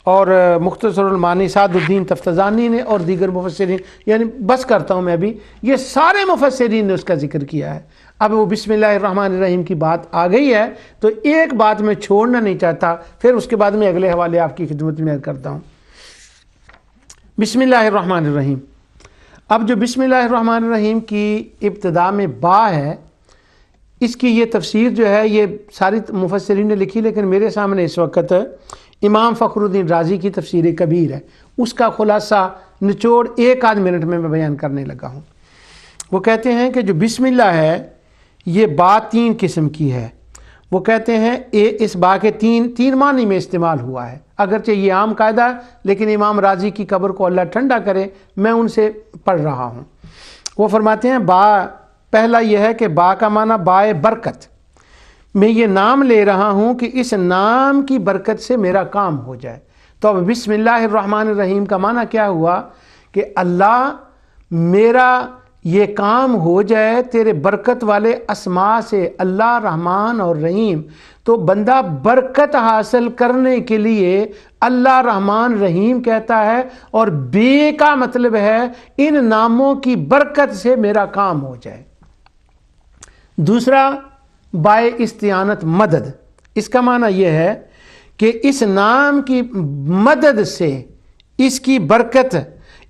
اور مختصر المعانی سعد الدین تفتزانی نے اور دیگر مفسرین، یعنی بس کرتا ہوں میں ابھی، یہ سارے مفسرین نے اس کا ذکر کیا ہے. اب وہ بسم اللہ الرحمن الرحیم کی بات آ گئی ہے تو ایک بات میں چھوڑنا نہیں چاہتا، پھر اس کے بعد میں اگلے حوالے آپ کی خدمت میں کرتا ہوں. بسم اللہ الرحمن الرحیم. اب جو بسم اللہ الرحمن الرحیم کی ابتدا میں با ہے، اس کی یہ تفسیر جو ہے یہ ساری مفسرین نے لکھی، لیکن میرے سامنے اس وقت امام فخر الدین رازی کی تفسیر کبیر ہے. اس کا خلاصہ نچوڑ 1 منٹ میں بیان کرنے لگا ہوں. وہ کہتے ہیں کہ جو بسم اللہ ہے یہ با 3 قسم کی ہے. وہ کہتے ہیں اس با کے تین معنی میں استعمال ہوا ہے. اگرچہ یہ عام قاعدہ ہے لیکن امام راضی کی قبر کو اللہ ٹھنڈا کرے، میں ان سے پڑھ رہا ہوں۔ وہ فرماتے ہیں با، پہلا یہ ہے کہ با کا معنی بائے برکت، میں یہ نام لے رہا ہوں کہ اس نام کی برکت سے میرا کام ہو جائے۔ تو اب بسم اللہ الرحمن الرحیم کا معنی کیا ہوا کہ اللہ میرا یہ کام ہو جائے تیرے برکت والے اسماء سے، اللہ رحمان اور رحیم۔ تو بندہ برکت حاصل کرنے کے لیے اللہ رحمان رحیم کہتا ہے، اور بے کا مطلب ہے ان ناموں کی برکت سے میرا کام ہو جائے۔ دوسرا بائے استعانت مدد، اس کا معنی یہ ہے کہ اس نام کی مدد سے، اس کی برکت،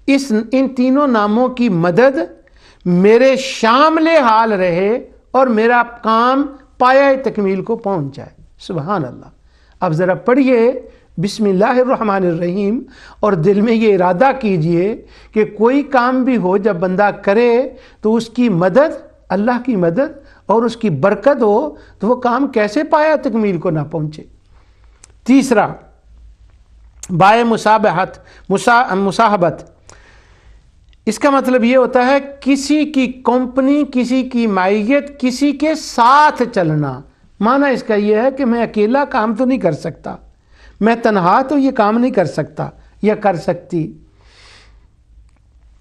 ان تینوں ناموں کی مدد میرے شامل حال رہے اور میرا کام پایہ تکمیل کو پہنچ جائے۔ سبحان اللہ۔ اب ذرا پڑھیے بسم اللہ الرحمن الرحیم اور دل میں یہ ارادہ کیجئے کہ کوئی کام بھی ہو جب بندہ کرے تو اس کی مدد، اللہ کی مدد اور اس کی برکت ہو تو وہ کام کیسے پایہ تکمیل کو نہ پہنچے۔ تیسرا بائے مصاحبت، اس کا مطلب یہ ہوتا ہے کسی کی کمپنی، کسی کی معیت، کسی کے ساتھ چلنا۔ معنی اس کا یہ ہے کہ میں اکیلا کام تو نہیں کر سکتا، میں تنہا تو یہ کام نہیں کر سکتا یا کر سکتی۔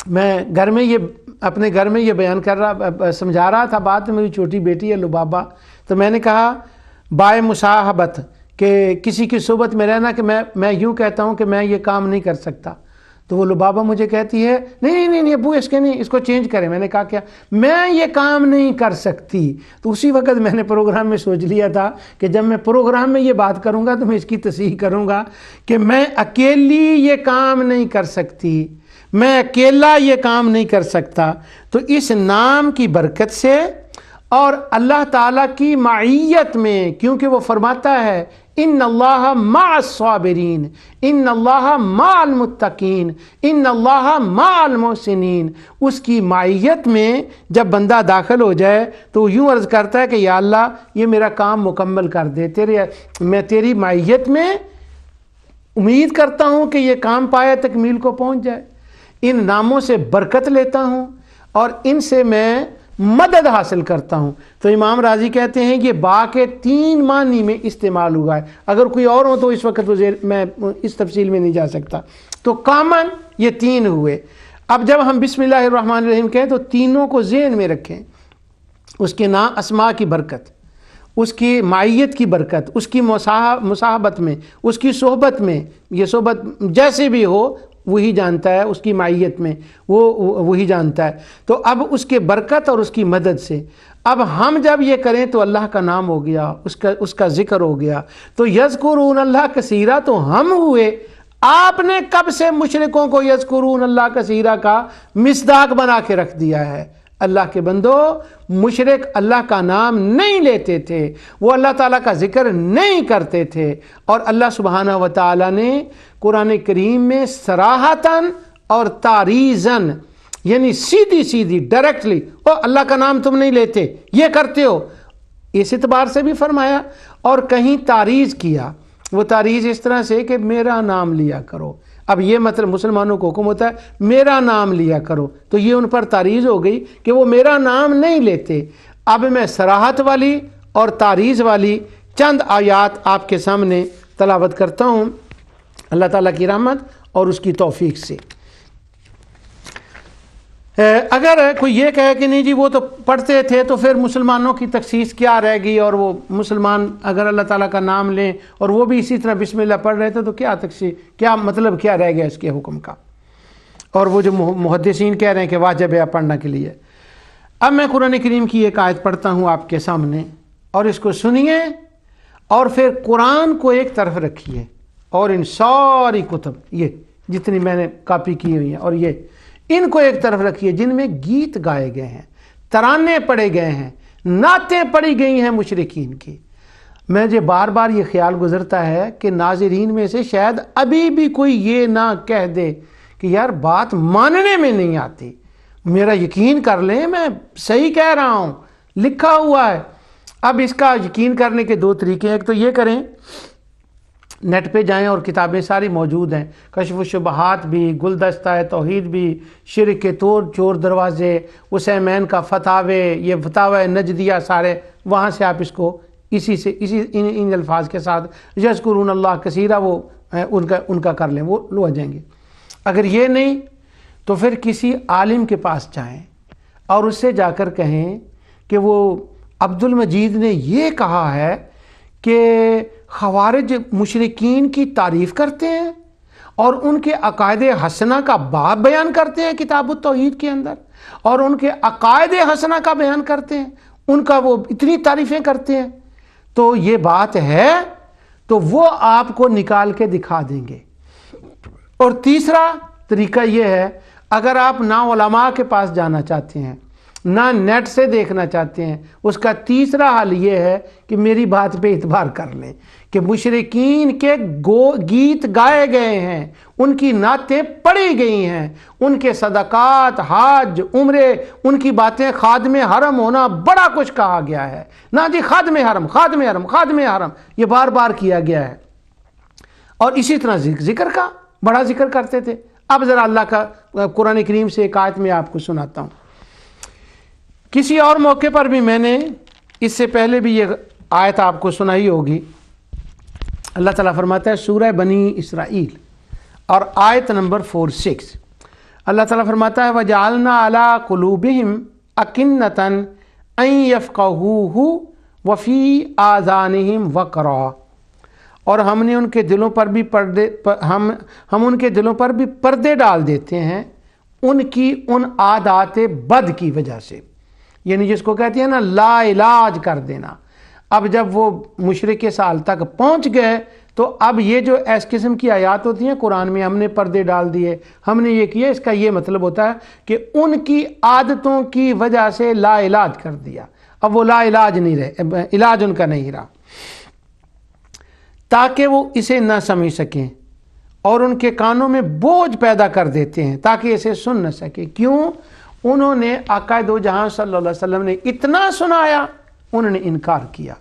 میں گھر میں یہ اپنے گھر میں یہ بیان کر رہا، سمجھا رہا تھا بات، میری چھوٹی بیٹی ہے لبابہ، تو میں نے کہا بائے مصاحبت کہ کسی کی صحبت میں رہنا، کہ میں یوں کہتا ہوں کہ میں یہ کام نہیں کر سکتا، تو وہ لبابہ مجھے کہتی ہے نہیں ابو اس کے نہیں، اس کو چینج کریں۔ میں نے کہا کیا؟ میں یہ کام نہیں کر سکتی۔ تو اسی وقت میں نے پروگرام میں سوچ لیا تھا کہ جب میں پروگرام میں یہ بات کروں گا تو میں اس کی تصحیح کروں گا کہ میں اکیلی یہ کام نہیں کر سکتی، میں اکیلا یہ کام نہیں کر سکتا۔ تو اس نام کی برکت سے اور اللہ تعالیٰ کی معیت میں، کیونکہ وہ فرماتا ہے ان اللہ مع الصابرین، ان اللہ مع المتقین، ان اللہ مع المحسنین، اس کی معیت میں جب بندہ داخل ہو جائے تو یوں عرض کرتا ہے کہ یا اللہ یہ میرا کام مکمل کر دے، میں تیری معیت میں امید کرتا ہوں کہ یہ کام پایہ تکمیل کو پہنچ جائے۔ ان ناموں سے برکت لیتا ہوں اور ان سے میں مدد حاصل کرتا ہوں۔ تو امام راضی کہتے ہیں یہ با کے 3 معنی میں استعمال ہوا ہے، اگر کوئی اور ہو تو اس وقت میں اس تفصیل میں نہیں جا سکتا۔ تو کامن یہ 3 ہوئے۔ اب جب ہم بسم اللہ الرحمن الرحیم کہیں تو تینوں کو ذہن میں رکھیں، اس کے نام اسماء کی برکت، اس کی معیت کی برکت، اس کی مصاحبت میں، اس کی صحبت میں، یہ صحبت جیسے بھی ہو وہی جانتا ہے، اس کی معیت میں وہی جانتا ہے۔ تو اب اس کے برکت اور اس کی مدد سے اب ہم جب یہ کریں تو اللہ کا نام ہو گیا، اس کا ذکر ہو گیا، تو یذکرون اللہ کثیرا تو ہم ہوئے۔ آپ نے کب سے مشرکوں کو یذکرون اللہ کثیرا کا مصداق بنا کے رکھ دیا ہے؟ اللہ کے بندو، مشرک اللہ کا نام نہیں لیتے تھے، وہ اللہ تعالیٰ کا ذکر نہیں کرتے تھے، اور اللہ سبحانہ و تعالیٰ نے قرآن کریم میں صراحتاً اور تعریضاً، یعنی سیدھی ڈائریکٹلی، اللہ کا نام تم نہیں لیتے، یہ کرتے ہو، اس اعتبار سے بھی فرمایا، اور کہیں تعریض کیا۔ وہ تعریض اس طرح سے کہ میرا نام لیا کرو۔ اب یہ مطلب مسلمانوں کو حکم ہوتا ہے میرا نام لیا کرو، تو یہ ان پر تعریض ہو گئی کہ وہ میرا نام نہیں لیتے۔ اب میں صراحت والی اور تعریض والی چند آیات آپ کے سامنے تلاوت کرتا ہوں اللہ تعالیٰ کی رحمت اور اس کی توفیق سے۔ اگر کوئی یہ کہے کہ نہیں جی وہ تو پڑھتے تھے تو پھر مسلمانوں کی تخصیص کیا رہ گئی، اور وہ مسلمان اگر اللہ تعالیٰ کا نام لیں اور وہ بھی اسی طرح بسم اللہ پڑھ رہے تھے تو کیا تخصیص، کیا مطلب کیا رہ گیا اس کے حکم کا؟ اور وہ جو محدثین کہہ رہے ہیں کہ واجب ہے پڑھنا کے لیے۔ اب میں قرآن کریم کی ایک آیت پڑھتا ہوں آپ کے سامنے، اور اس کو سنیے اور پھر قرآن کو ایک طرف رکھیے، اور ان ساری کتب یہ جتنی میں نے کاپی کی ہوئی ہیں اور یہ ان کو ایک طرف رکھیے جن میں گیت گائے گئے ہیں، ترانے پڑھے گئے ہیں، نعتیں پڑھی گئی ہیں مشرکین کی۔ مجھے بار بار یہ خیال گزرتا ہے کہ ناظرین میں سے شاید ابھی بھی کوئی یہ نہ کہہ دے کہ یار بات ماننے میں نہیں آتی، میرا یقین کر لیں میں صحیح کہہ رہا ہوں، لکھا ہوا ہے۔ اب اس کا یقین کرنے کے 2 طریقے ہیں، ایک تو یہ کریں نیٹ پہ جائیں اور کتابیں ساری موجود ہیں، کشف الشبہات بھی، گلدستہ توحید بھی، شرک کے چور دروازے، عثیمین کا فتاوے، یہ فتاوی نجدیہ سارے، وہاں سے آپ اس کو ان الفاظ کے ساتھ یذکرون اللہ کثیرہ وہ ان کا کر لیں، وہ لو آ جائیں گے۔ اگر یہ نہیں تو پھر کسی عالم کے پاس جائیں اور اس سے جا کر کہیں کہ وہ عبد المجید نے یہ کہا ہے کہ خوارج مشرکین کی تعریف کرتے ہیں اور ان کے عقائد حسنہ کا باب بیان کرتے ہیں کتاب التوحید کے اندر، اور ان کے عقائد حسنہ کا بیان کرتے ہیں، ان کا وہ اتنی تعریفیں کرتے ہیں، تو یہ بات ہے تو وہ آپ کو نکال کے دکھا دیں گے۔ اور تیسرا طریقہ یہ ہے، اگر آپ نہ علماء کے پاس جانا چاہتے ہیں نہ نیٹ سے دیکھنا چاہتے ہیں، اس کا تیسرا حل یہ ہے کہ میری بات پہ اعتبار کر لیں کہ مشرکین کے گیت گائے گئے ہیں، ان کی نعتیں پڑھی گئی ہیں، ان کے صدقات، حج، عمرے، ان کی باتیں، خادم حرم ہونا، بڑا کچھ کہا گیا ہے نا جی، خادم حرم خادم حرم خادم حرم، یہ بار بار کیا گیا ہے۔ اور اسی طرح ذکر کا بڑا ذکر کرتے تھے۔ اب ذرا اللہ کا قرآن کریم سے ایک آیت میں آپ کو سناتا ہوں۔ کسی اور موقع پر بھی میں نے اس سے پہلے بھی یہ آیت آپ کو سنائی ہوگی۔ اللہ تعالیٰ فرماتا ہے سورہ بنی اسرائیل اور آیت نمبر 46، اللہ تعالیٰ فرماتا ہے وَجَعَلْنَا عَلَىٰ قُلُوبِهِمْ أَكِنَّةً أَن يَفْقَهُوهُ وَفِي آذَانِهِمْ وَقْرًا، اور ہم نے ان کے دلوں پر بھی ہم ان کے دلوں پر بھی پردے ڈال دیتے ہیں ان کی ان عادات بد کی وجہ سے، یعنی جس کو کہتے ہیں نا لا علاج کر دینا۔ اب جب وہ مشرک سال تک پہنچ گئے تو اب یہ جو اس قسم کی آیات ہوتی ہیں قرآن میں، ہم نے پردے ڈال دیے، ہم نے یہ کیا، اس کا یہ مطلب ہوتا ہے کہ ان کی عادتوں کی وجہ سے لا علاج کر دیا۔ اب وہ لا علاج نہیں رہے، علاج ان کا نہیں رہا، تاکہ وہ اسے نہ سمجھ سکیں، اور ان کے کانوں میں بوجھ پیدا کر دیتے ہیں تاکہ اسے سن نہ سکے۔ کیوں؟ انہوں نے آقا دو جہاں صلی اللہ علیہ وسلم نے اتنا سنایا، انہوں نے انکار کیا۔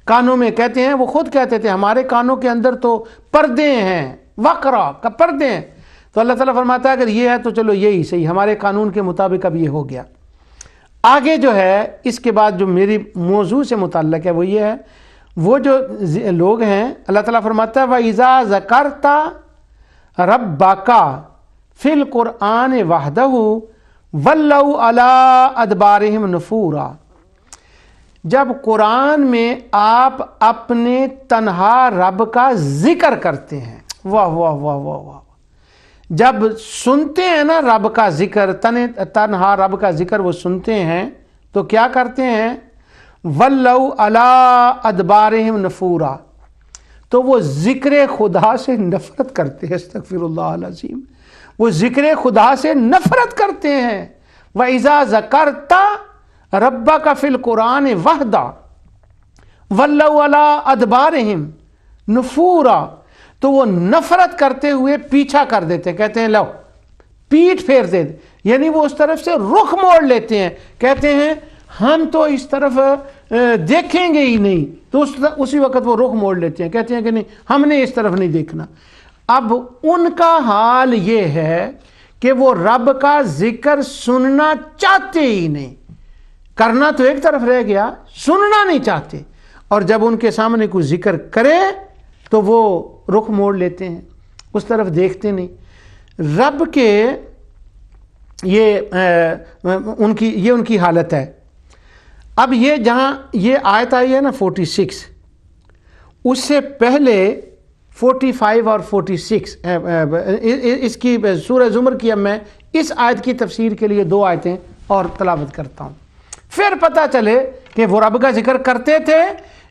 کانوں میں کہتے ہیں، وہ خود کہتے تھے ہمارے کانوں کے اندر تو پردے ہیں، وقرا کا پردے ہیں۔ تو اللہ تعالیٰ فرماتا ہے اگر یہ ہے تو چلو یہی صحیح، ہمارے قانون کے مطابق اب یہ ہو گیا۔ آگے جو ہے اس کے بعد جو میری موضوع سے متعلق ہے وہ یہ ہے، وہ جو لوگ ہیں اللہ تعالیٰ فرماتا ہے وَإِذَا ذَكَرْتَ رَبَّكَ فِي الْقُرْآنِ وَحْدَهُ وَلَّوْا عَلَىٰ أَدْبَارِهِمْ نُفُورًا، جب قرآن میں آپ اپنے تنہا رب کا ذکر کرتے ہیں، واہ واہ واہ واہ واہ، جب سنتے ہیں نا رب کا ذکر، تنہا رب کا ذکر وہ سنتے ہیں تو کیا کرتے ہیں، وَلَّوْا عَلَىٰ أَدْبَارِهِمْ نُفُورًا، تو وہ ذکر خدا سے نفرت کرتے ہیں، استغفر اللہ العظیم، وہ ذکر خدا سے نفرت کرتے ہیں۔ وَإِذَا ذَكَرْتَ رَبَّكَ فِي الْقُرْآنِ وَحْدَهُ وَلَّوْا عَلَىٰ أَدْبَارِهِمْ نُفُورًا، تو وہ نفرت کرتے ہوئے پیچھا کر دیتے، کہتے ہیں لو پیٹھ پھیر دے، یعنی وہ اس طرف سے رخ موڑ لیتے ہیں، کہتے ہیں ہم تو اس طرف دیکھیں گے ہی نہیں، تو اسی وقت وہ رخ موڑ لیتے ہیں، کہتے ہیں کہ نہیں ہم نے اس طرف نہیں دیکھنا۔ اب ان کا حال یہ ہے کہ وہ رب کا ذکر سننا چاہتے ہی نہیں، کرنا تو ایک طرف رہ گیا، سننا نہیں چاہتے، اور جب ان کے سامنے کوئی ذکر کرے تو وہ رخ موڑ لیتے ہیں، اس طرف دیکھتے نہیں۔ رب کے یہ ان کی حالت ہے۔ اب یہ جہاں یہ آیت آئی ہے نا 46، اس سے پہلے 45 اور 46 اس کی سورہ زمر کی، اب میں اس آیت کی تفسیر کے لیے 2 آیتیں اور تلاوت کرتا ہوں، پھر پتہ چلے کہ وہ رب کا ذکر کرتے تھے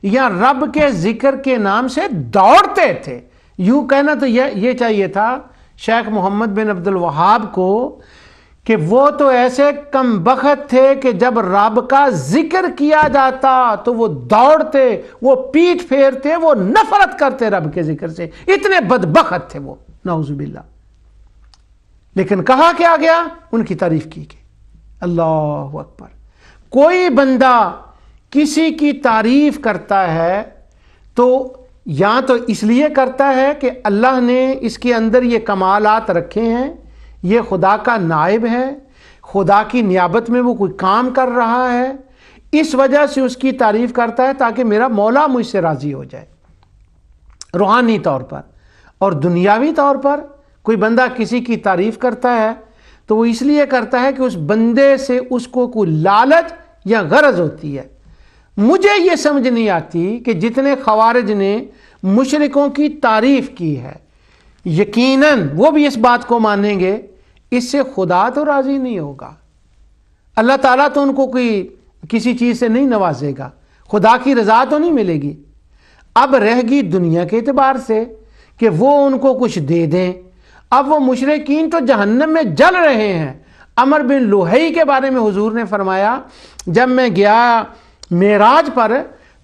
یا رب کے ذکر کے نام سے دوڑتے تھے۔ یوں کہنا تو یہ چاہیے تھا شیخ محمد بن عبد الوہاب کو کہ وہ تو ایسے کم بخت تھے کہ جب رب کا ذکر کیا جاتا تو وہ دوڑتے، وہ پیٹھ پھیرتے، وہ نفرت کرتے رب کے ذکر سے، اتنے بدبخت تھے وہ، نعوذ باللہ۔ لیکن کہا کیا گیا، ان کی تعریف کی گئی۔ اللہ اکبر۔ کوئی بندہ کسی کی تعریف کرتا ہے تو یا تو اس لیے کرتا ہے کہ اللہ نے اس کے اندر یہ کمالات رکھے ہیں، یہ خدا کا نائب ہے، خدا کی نیابت میں وہ کوئی کام کر رہا ہے، اس وجہ سے اس کی تعریف کرتا ہے تاکہ میرا مولا مجھ سے راضی ہو جائے۔ روحانی طور پر اور دنیاوی طور پر کوئی بندہ کسی کی تعریف کرتا ہے تو وہ اس لیے کرتا ہے کہ اس بندے سے اس کو کوئی لالچ یا غرض ہوتی ہے۔ مجھے یہ سمجھ نہیں آتی کہ جتنے خوارج نے مشرکوں کی تعریف کی ہے، یقیناً وہ بھی اس بات کو مانیں گے اس سے خدا تو راضی نہیں ہوگا، اللہ تعالیٰ تو ان کو کسی چیز سے نہیں نوازے گا، خدا کی رضا تو نہیں ملے گی۔ اب رہ گی دنیا کے اعتبار سے کہ وہ ان کو کچھ دے دیں۔ اب وہ مشرکین تو جہنم میں جل رہے ہیں۔ عمر بن لوہی کے بارے میں حضور نے فرمایا، جب میں گیا معراج پر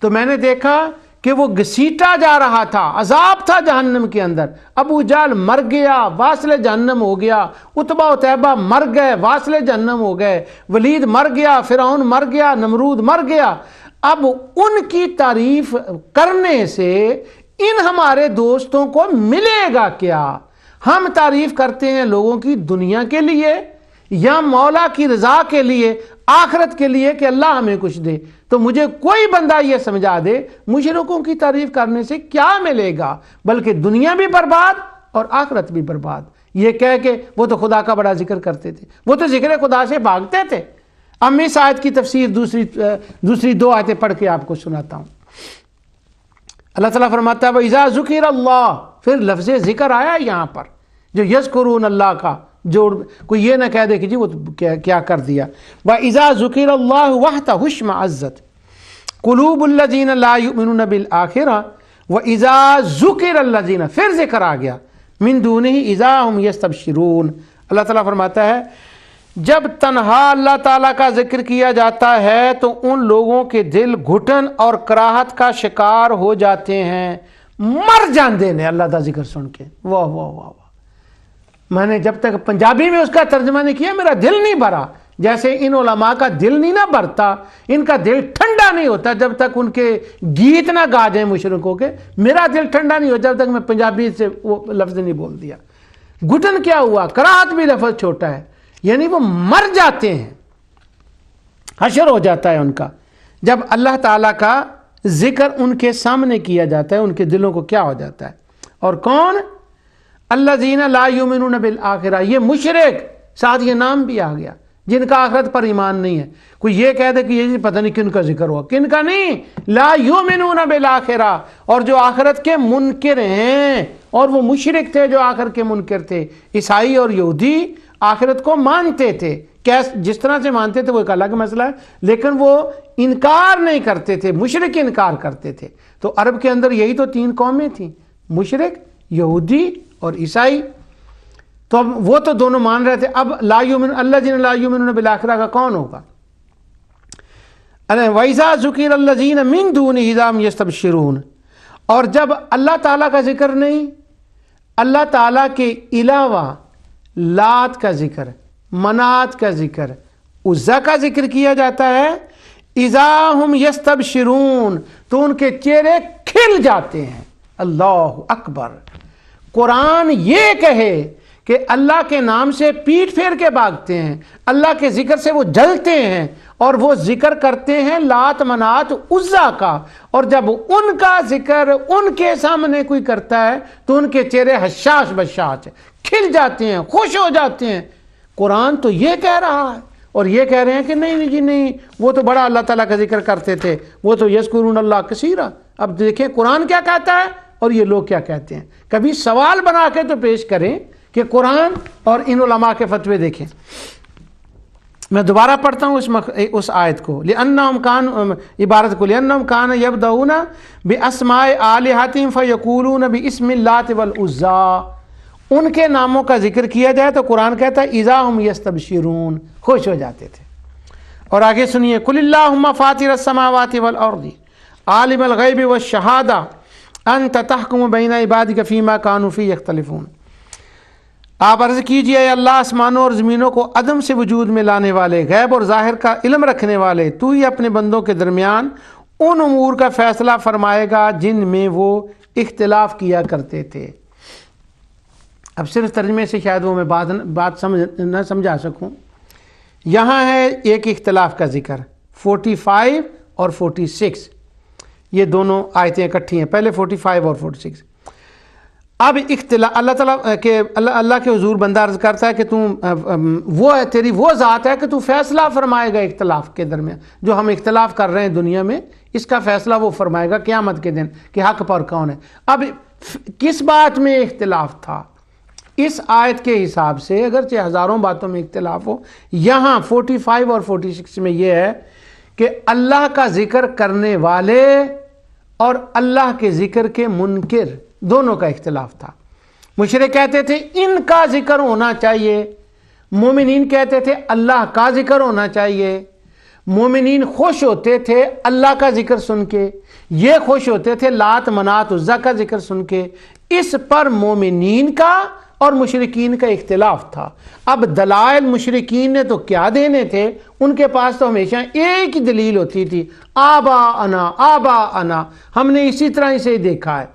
تو میں نے دیکھا کہ وہ گھسیٹا جا رہا تھا، عذاب تھا جہنم کے اندر۔ ابو جہل مر گیا، واصل جہنم ہو گیا، عتبہ و تیبہ مر گئے، واصل جہنم ہو گئے، ولید مر گیا، فرعون مر گیا، نمرود مر گیا۔ اب ان کی تعریف کرنے سے ان ہمارے دوستوں کو ملے گا کیا؟ ہم تعریف کرتے ہیں لوگوں کی دنیا کے لیے یا مولا کی رضا کے لیے، آخرت کے لیے کہ اللہ ہمیں کچھ دے۔ تو مجھے کوئی بندہ یہ سمجھا دے مشرکوں کی تعریف کرنے سے کیا ملے گا، بلکہ دنیا بھی برباد اور آخرت بھی برباد۔ یہ کہہ کہ وہ تو خدا کا بڑا ذکر کرتے تھے، وہ تو ذکر خدا سے بھاگتے تھے۔ اب میں اس آیت کی تفسیر دوسری دو آیتیں پڑھ کے آپ کو سناتا ہوں۔ اللہ تعالیٰ فرماتا ہے وَإِذَا ذُكِرَ اللَّهُ، پھر لفظ ذکر آیا یہاں پر جو یذکرون اللہ کا جوڑ، کوئی یہ نہ کہہ دے کہ جی وہ کیا کر دیا۔ وَإِذَا ذُكِرَ اللَّهُ وَحْدَهُ اشْمَأَزَّتْ قُلُوبُ الَّذِينَ لَا يُؤْمِنُونَ بِالْآخِرَةِ وَإِذَا ذُكِرَ الَّذِينَ، پھر ذکر آ گیا مِن دُونِهِ إِذَا هُمْ يَسْتَبْشِرُونَ۔ اللہ تعالیٰ فرماتا ہے جب تنہا اللہ تعالیٰ کا ذکر کیا جاتا ہے تو ان لوگوں کے دل گھٹن اور کراہت کا شکار ہو جاتے ہیں، مر جاندے نے اللہ کا ذکر سن کے۔ واہ واہ واہ واہ، میں نے جب تک پنجابی میں اس کا ترجمہ نہیں کیا میرا دل نہیں بھرا۔ جیسے ان علماء کا دل نہیں نہ بھرتا، ان کا دل ٹھنڈا نہیں ہوتا جب تک ان کے گیت نہ گا جائیں مشرکوں کے، میرا دل ٹھنڈا نہیں ہوتا جب تک میں پنجابی سے وہ لفظ نہیں بول دیا۔ گھٹن کیا ہوا؟ کراہت بھی لفظ چھوٹا ہے، یعنی وہ مر جاتے ہیں، حشر ہو جاتا ہے ان کا جب اللہ تعالیٰ کا ذکر ان کے سامنے کیا جاتا ہے، ان کے دلوں کو کیا ہو جاتا ہے۔ اور کون؟ الذین لا یؤمنون بالآخرہ، یہ مشرک، ساتھ یہ نام بھی آ گیا، جن کا آخرت پر ایمان نہیں ہے۔ کوئی یہ کہہ دے کہ یہ پتہ نہیں کن کا ذکر ہوا، کن کا نہیں، لا یؤمنون بالآخرہ، اور جو آخرت کے منکر ہیں، اور وہ مشرک تھے جو آخرت کے منکر تھے۔ عیسائی اور یہودی آخرت کو مانتے تھے، جس طرح سے مانتے تھے وہ ایک الگ مسئلہ ہے، لیکن وہ انکار نہیں کرتے تھے، مشرک انکار کرتے تھے۔ تو عرب کے اندر یہی تو تین قومیں تھیں، مشرک، یہودی اور عیسائی۔ تو اب وہ تو دونوں مان رہے تھے۔ اب لا یؤمن الذین لا یؤمنون بالآخرہ کا کون ہوگا؟ وَإِذَا ذُكِرَ الَّذِينَ مِن دُونِهِ إِذَا هُمْ يَسْتَبْشِرُونَ، اور جب اللہ تعالیٰ کا ذکر نہیں، اللہ تعالیٰ کے علاوہ لات کا ذکر، منات کا ذکر، عزا کا ذکر کیا جاتا ہے، اذا ہم یستبشرون، تو ان کے چہرے کھل جاتے ہیں۔ اللہ اکبر! قرآن یہ کہے کہ اللہ کے نام سے پیٹ پھیر کے بھاگتے ہیں، اللہ کے ذکر سے وہ جلتے ہیں، اور وہ ذکر کرتے ہیں لات منات عزا کا، اور جب ان کا ذکر ان کے سامنے کوئی کرتا ہے تو ان کے چہرے حشاش بشاش کھل جاتے ہیں، خوش ہو جاتے ہیں۔ قرآن تو یہ کہہ رہا ہے، اور یہ کہہ رہے ہیں کہ نہیں جی نہیں، وہ تو بڑا اللہ تعالیٰ کا ذکر کرتے تھے، وہ تو یذکرون اللہ کثیرا۔ اب دیکھیں قرآن کیا کہتا ہے اور یہ لوگ کیا کہتے ہیں۔ کبھی سوال بنا کے تو پیش کریں کہ قرآن اور ان علماء کے فتوے دیکھیں۔ میں دوبارہ پڑھتا ہوں اس آیت کو، لِأَنَّهُمْ كَانُوا، عبارت کو، لِأَنَّهُمْ كَانَ يَبْدَؤُونَ بِأَسْمَاءِ آلِهَتِهِمْ فَيَقُولُونَ بِاسْمِ اللَّاتِ وَالْعُزَّىٰ، ان کے ناموں کا ذکر کیا جائے تو قرآن کہتا ہے اِذَا هُمْ يَسْتَبْشِرُونَ، خوش ہو جاتے تھے۔ اور آگے سنیے، قُلِ اللَّهُمَّ فَاطِرَ السَّمَاوَاتِ وَالْأَرْضِ عَالِمَ الْغَيْبِ وَالشَّهَادَةِ أَنْتَ تَحْكُمُ بَيْنَ عِبَادِكَ فِيمَا كَانُوا فِيهِ يَخْتَلِفُونَ۔ آپ عرض کیجئے اے اللہ آسمانوں اور زمینوں کو عدم سے وجود میں لانے والے، غیب اور ظاہر کا علم رکھنے والے، تو ہی اپنے بندوں کے درمیان ان امور کا فیصلہ فرمائے گا جن میں وہ اختلاف کیا کرتے تھے۔ اب صرف ترجمے سے شاید وہ میں بات نہ سمجھا سکوں۔ یہاں ہے ایک اختلاف کا ذکر 45 اور 46، یہ دونوں آیتیں اکٹھی ہیں، پہلے 45 اور 46۔ اب اختلاف اللہ تعالیٰ کے اللہ کے حضور بندہ عرض کرتا ہے کہ وہ ہے، تیری وہ ذات ہے کہ تو فیصلہ فرمائے گا اختلاف کے درمیان، جو ہم اختلاف کر رہے ہیں دنیا میں، اس کا فیصلہ وہ فرمائے گا قیامت کے دن کہ حق پر کون ہے۔ اب کس بات میں اختلاف تھا؟ اس آیت کے حساب سے اگرچہ ہزاروں باتوں میں اختلاف ہو، یہاں 45 اور 46 میں یہ ہے کہ اللہ کا ذکر کرنے والے اور اللہ کے ذکر کے منکر دونوں کا اختلاف تھا۔ مشرک کہتے تھے ان کا ذکر ہونا چاہیے، مومنین کہتے تھے اللہ کا ذکر ہونا چاہیے۔ مومنین خوش ہوتے تھے اللہ کا ذکر سن کے، یہ خوش ہوتے تھے لات منات عزا کا ذکر سن کے۔ اس پر مومنین کا اور مشرکین کا اختلاف تھا۔ اب دلائل مشرکین نے تو کیا دینے تھے، ان کے پاس تو ہمیشہ ایک ہی دلیل ہوتی تھی، آبا انا، ہم نے اسی طرح اسے دیکھا ہے،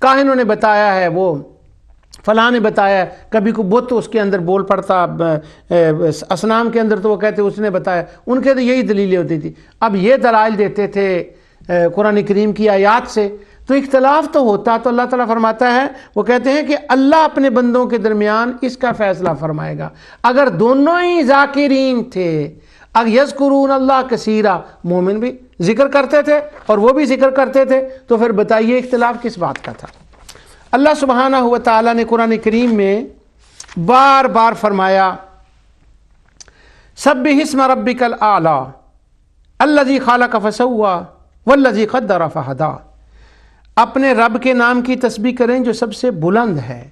کاہنوں نے بتایا ہے، وہ فلاں نے بتایا ہے، کبھی کو بت اس کے اندر بول پڑتا اصنام کے اندر تو وہ کہتے اس نے بتایا، ان کے تو یہی دلیلیں ہوتی تھی۔ اب یہ دلائل دیتے تھے قرآن کریم کی آیات سے، تو اختلاف تو ہوتا، تو اللہ تعالیٰ فرماتا ہے، وہ کہتے ہیں کہ اللہ اپنے بندوں کے درمیان اس کا فیصلہ فرمائے گا۔ اگر دونوں ہی ذاکرین تھے، اگر یذکرون اللہ کثیرا، مومن بھی ذکر کرتے تھے اور وہ بھی ذکر کرتے تھے، تو پھر بتائیے اختلاف کس بات کا تھا؟ اللہ سبحانہ و تعالیٰ نے قرآن کریم میں بار بار فرمایا، سبح اسم ربک الاعلی الذی خلق فسوی والذی قدر فہدی، اپنے رب کے نام کی تسبیح کریں جو سب سے بلند ہے۔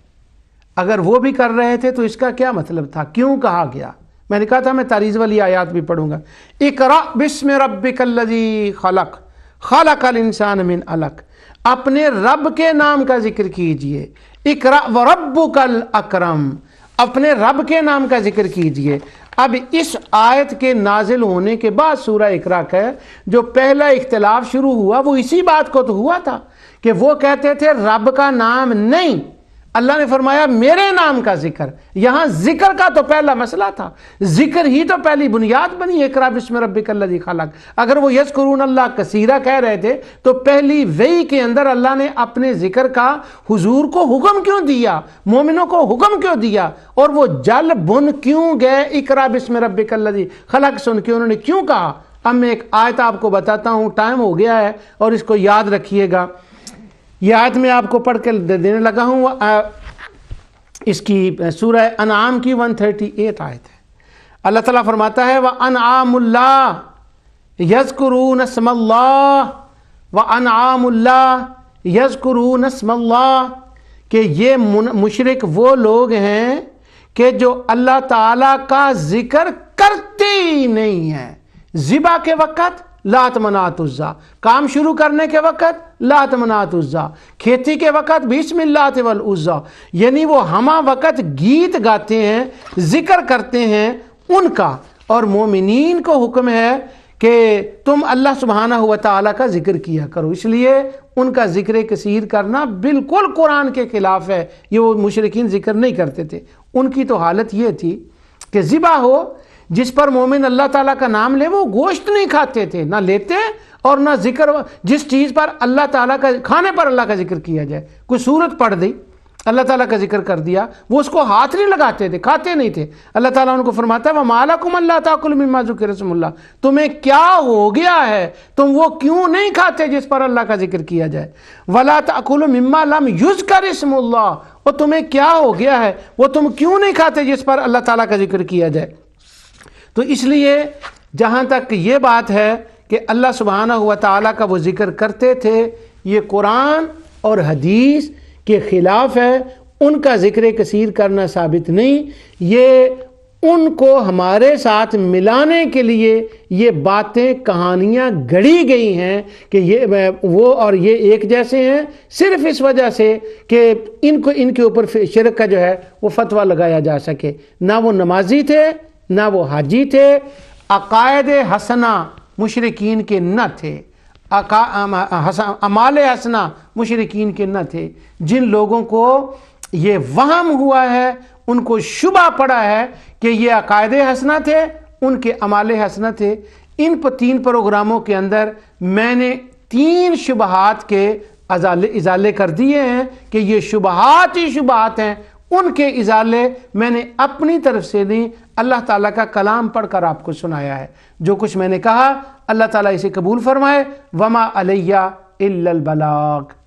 اگر وہ بھی کر رہے تھے تو اس کا کیا مطلب تھا، کیوں کہا گیا؟ میں نے کہا تھا میں تاریخ والی آیات بھی پڑھوں گا۔ اقرأ بسم ربک الذی خلق خلق الانسان من علق، اپنے رب کے نام کا ذکر کیجئے۔ اقرأ وربک الاکرم، اپنے رب کے نام کا ذکر کیجئے۔ اب اس آیت کے نازل ہونے کے بعد سورہ اقرأ کا جو پہلا اختلاف شروع ہوا وہ اسی بات کو تو ہوا تھا کہ وہ کہتے تھے رب کا نام نہیں، اللہ نے فرمایا میرے نام کا ذکر۔ یہاں ذکر کا تو پہلا مسئلہ تھا، ذکر ہی تو پہلی بنیاد بنی، اقرأ بسم ربک الذی خلق۔ اگر وہ یذکرون اللہ کثیرا کہہ رہے تھے تو پہلی وحی کے اندر اللہ نے اپنے ذکر کا حضور کو حکم کیوں دیا، مومنوں کو حکم کیوں دیا، اور وہ جل بن کیوں گئے اقرأ بسم ربک الذی خلق سن کے، انہوں نے کیوں کہا؟ اب میں ایک آیت آپ کو بتاتا ہوں، ٹائم ہو گیا ہے اور اس کو یاد رکھیے گا۔ یہ آیت میں آپ کو پڑھ کے دینے لگا ہوں، اس کی سورہ انعام کی 138 آیت ہے۔ اللہ تعالیٰ فرماتا ہے وَأَنْعَامُ اللَّهِ يَذْكُرُونَ اسْمَ اللَّهِ وَأَنْعَامُ اللَّهِ يَذْكُرُونَ اسْمَ اللَّهِ، کہ یہ مشرک وہ لوگ ہیں کہ جو اللہ تعالیٰ کا ذکر کرتے ہی نہیں ہیں۔ ذبح کے وقت لات منات عزا، کام شروع کرنے کے وقت لات منات عزا، کھیتی کے وقت بسم اللہ والعزا، یعنی وہ ہمہ وقت گیت گاتے ہیں، ذکر کرتے ہیں ان کا۔ اور مومنین کو حکم ہے کہ تم اللہ سبحانہ و تعالیٰ کا ذکر کیا کرو، اس لیے ان کا ذکر کثیر کرنا بالکل قرآن کے خلاف ہے۔ یہ وہ مشرکین ذکر نہیں کرتے تھے، ان کی تو حالت یہ تھی کہ ذبح ہو جس پر مومن اللہ تعالیٰ کا نام لے، وہ گوشت نہیں کھاتے تھے، نہ لیتے اور نہ ذکر، جس چیز پر اللہ تعالیٰ کا کھانے پر اللہ کا ذکر کیا جائے، کوئی سورت پڑھ دی اللہ تعالیٰ کا ذکر کر دیا، وہ اس کو ہاتھ نہیں لگاتے تھے، کھاتے نہیں تھے۔ اللہ تعالیٰ ان کو فرماتا ہے وَمَا لَكُمْ أَلَّا تَأْكُلُوا مِمَّا ذُكِرَ اسْمُ اللَّهِ، تمہیں کیا ہو گیا ہے، تم وہ کیوں نہیں کھاتے جس پر اللہ کا ذکر کیا جائے۔ وَلَا تَأْكُلُوا مِمَّا لَمْ يُذْكَرِ اسْمُ اللَّهِ، اور تمہیں کیا ہو گیا ہے، وہ تم کیوں نہیں کھاتے جس پر اللہ تعالیٰ کا ذکر کیا جائے۔ تو اس لیے جہاں تک یہ بات ہے کہ اللہ سبحانہ و تعالیٰ کا وہ ذکر کرتے تھے، یہ قرآن اور حدیث کے خلاف ہے، ان کا ذکر کثیر کرنا ثابت نہیں، یہ ان کو ہمارے ساتھ ملانے کے لیے یہ باتیں کہانیاں گڑھی گئی ہیں کہ یہ وہ اور یہ ایک جیسے ہیں، صرف اس وجہ سے کہ ان کے اوپر شرک کا جو ہے وہ فتویٰ لگایا جا سکے۔ نہ وہ نمازی تھے نہ وہ حاجی تھے، عقائد حسنہ مشرکین کے نہ تھے، اعمال حسنہ مشرکین کے نہ تھے، جن لوگوں کو یہ وہم ہوا ہے، ان کو شبہ پڑا ہے کہ یہ عقائد حسنہ تھے، ان کے اعمال حسنہ تھے۔ ان 3 پروگراموں کے اندر میں نے 3 شبہات کے ازالے کر دیے ہیں کہ یہ شبہات ہی شبہات ہیں، ان کے ازالے میں نے اپنی طرف سے نہیں، اللہ تعالیٰ کا کلام پڑھ کر آپ کو سنایا ہے۔ جو کچھ میں نے کہا اللہ تعالیٰ اسے قبول فرمائے۔ وما علیہ الا البلاغ۔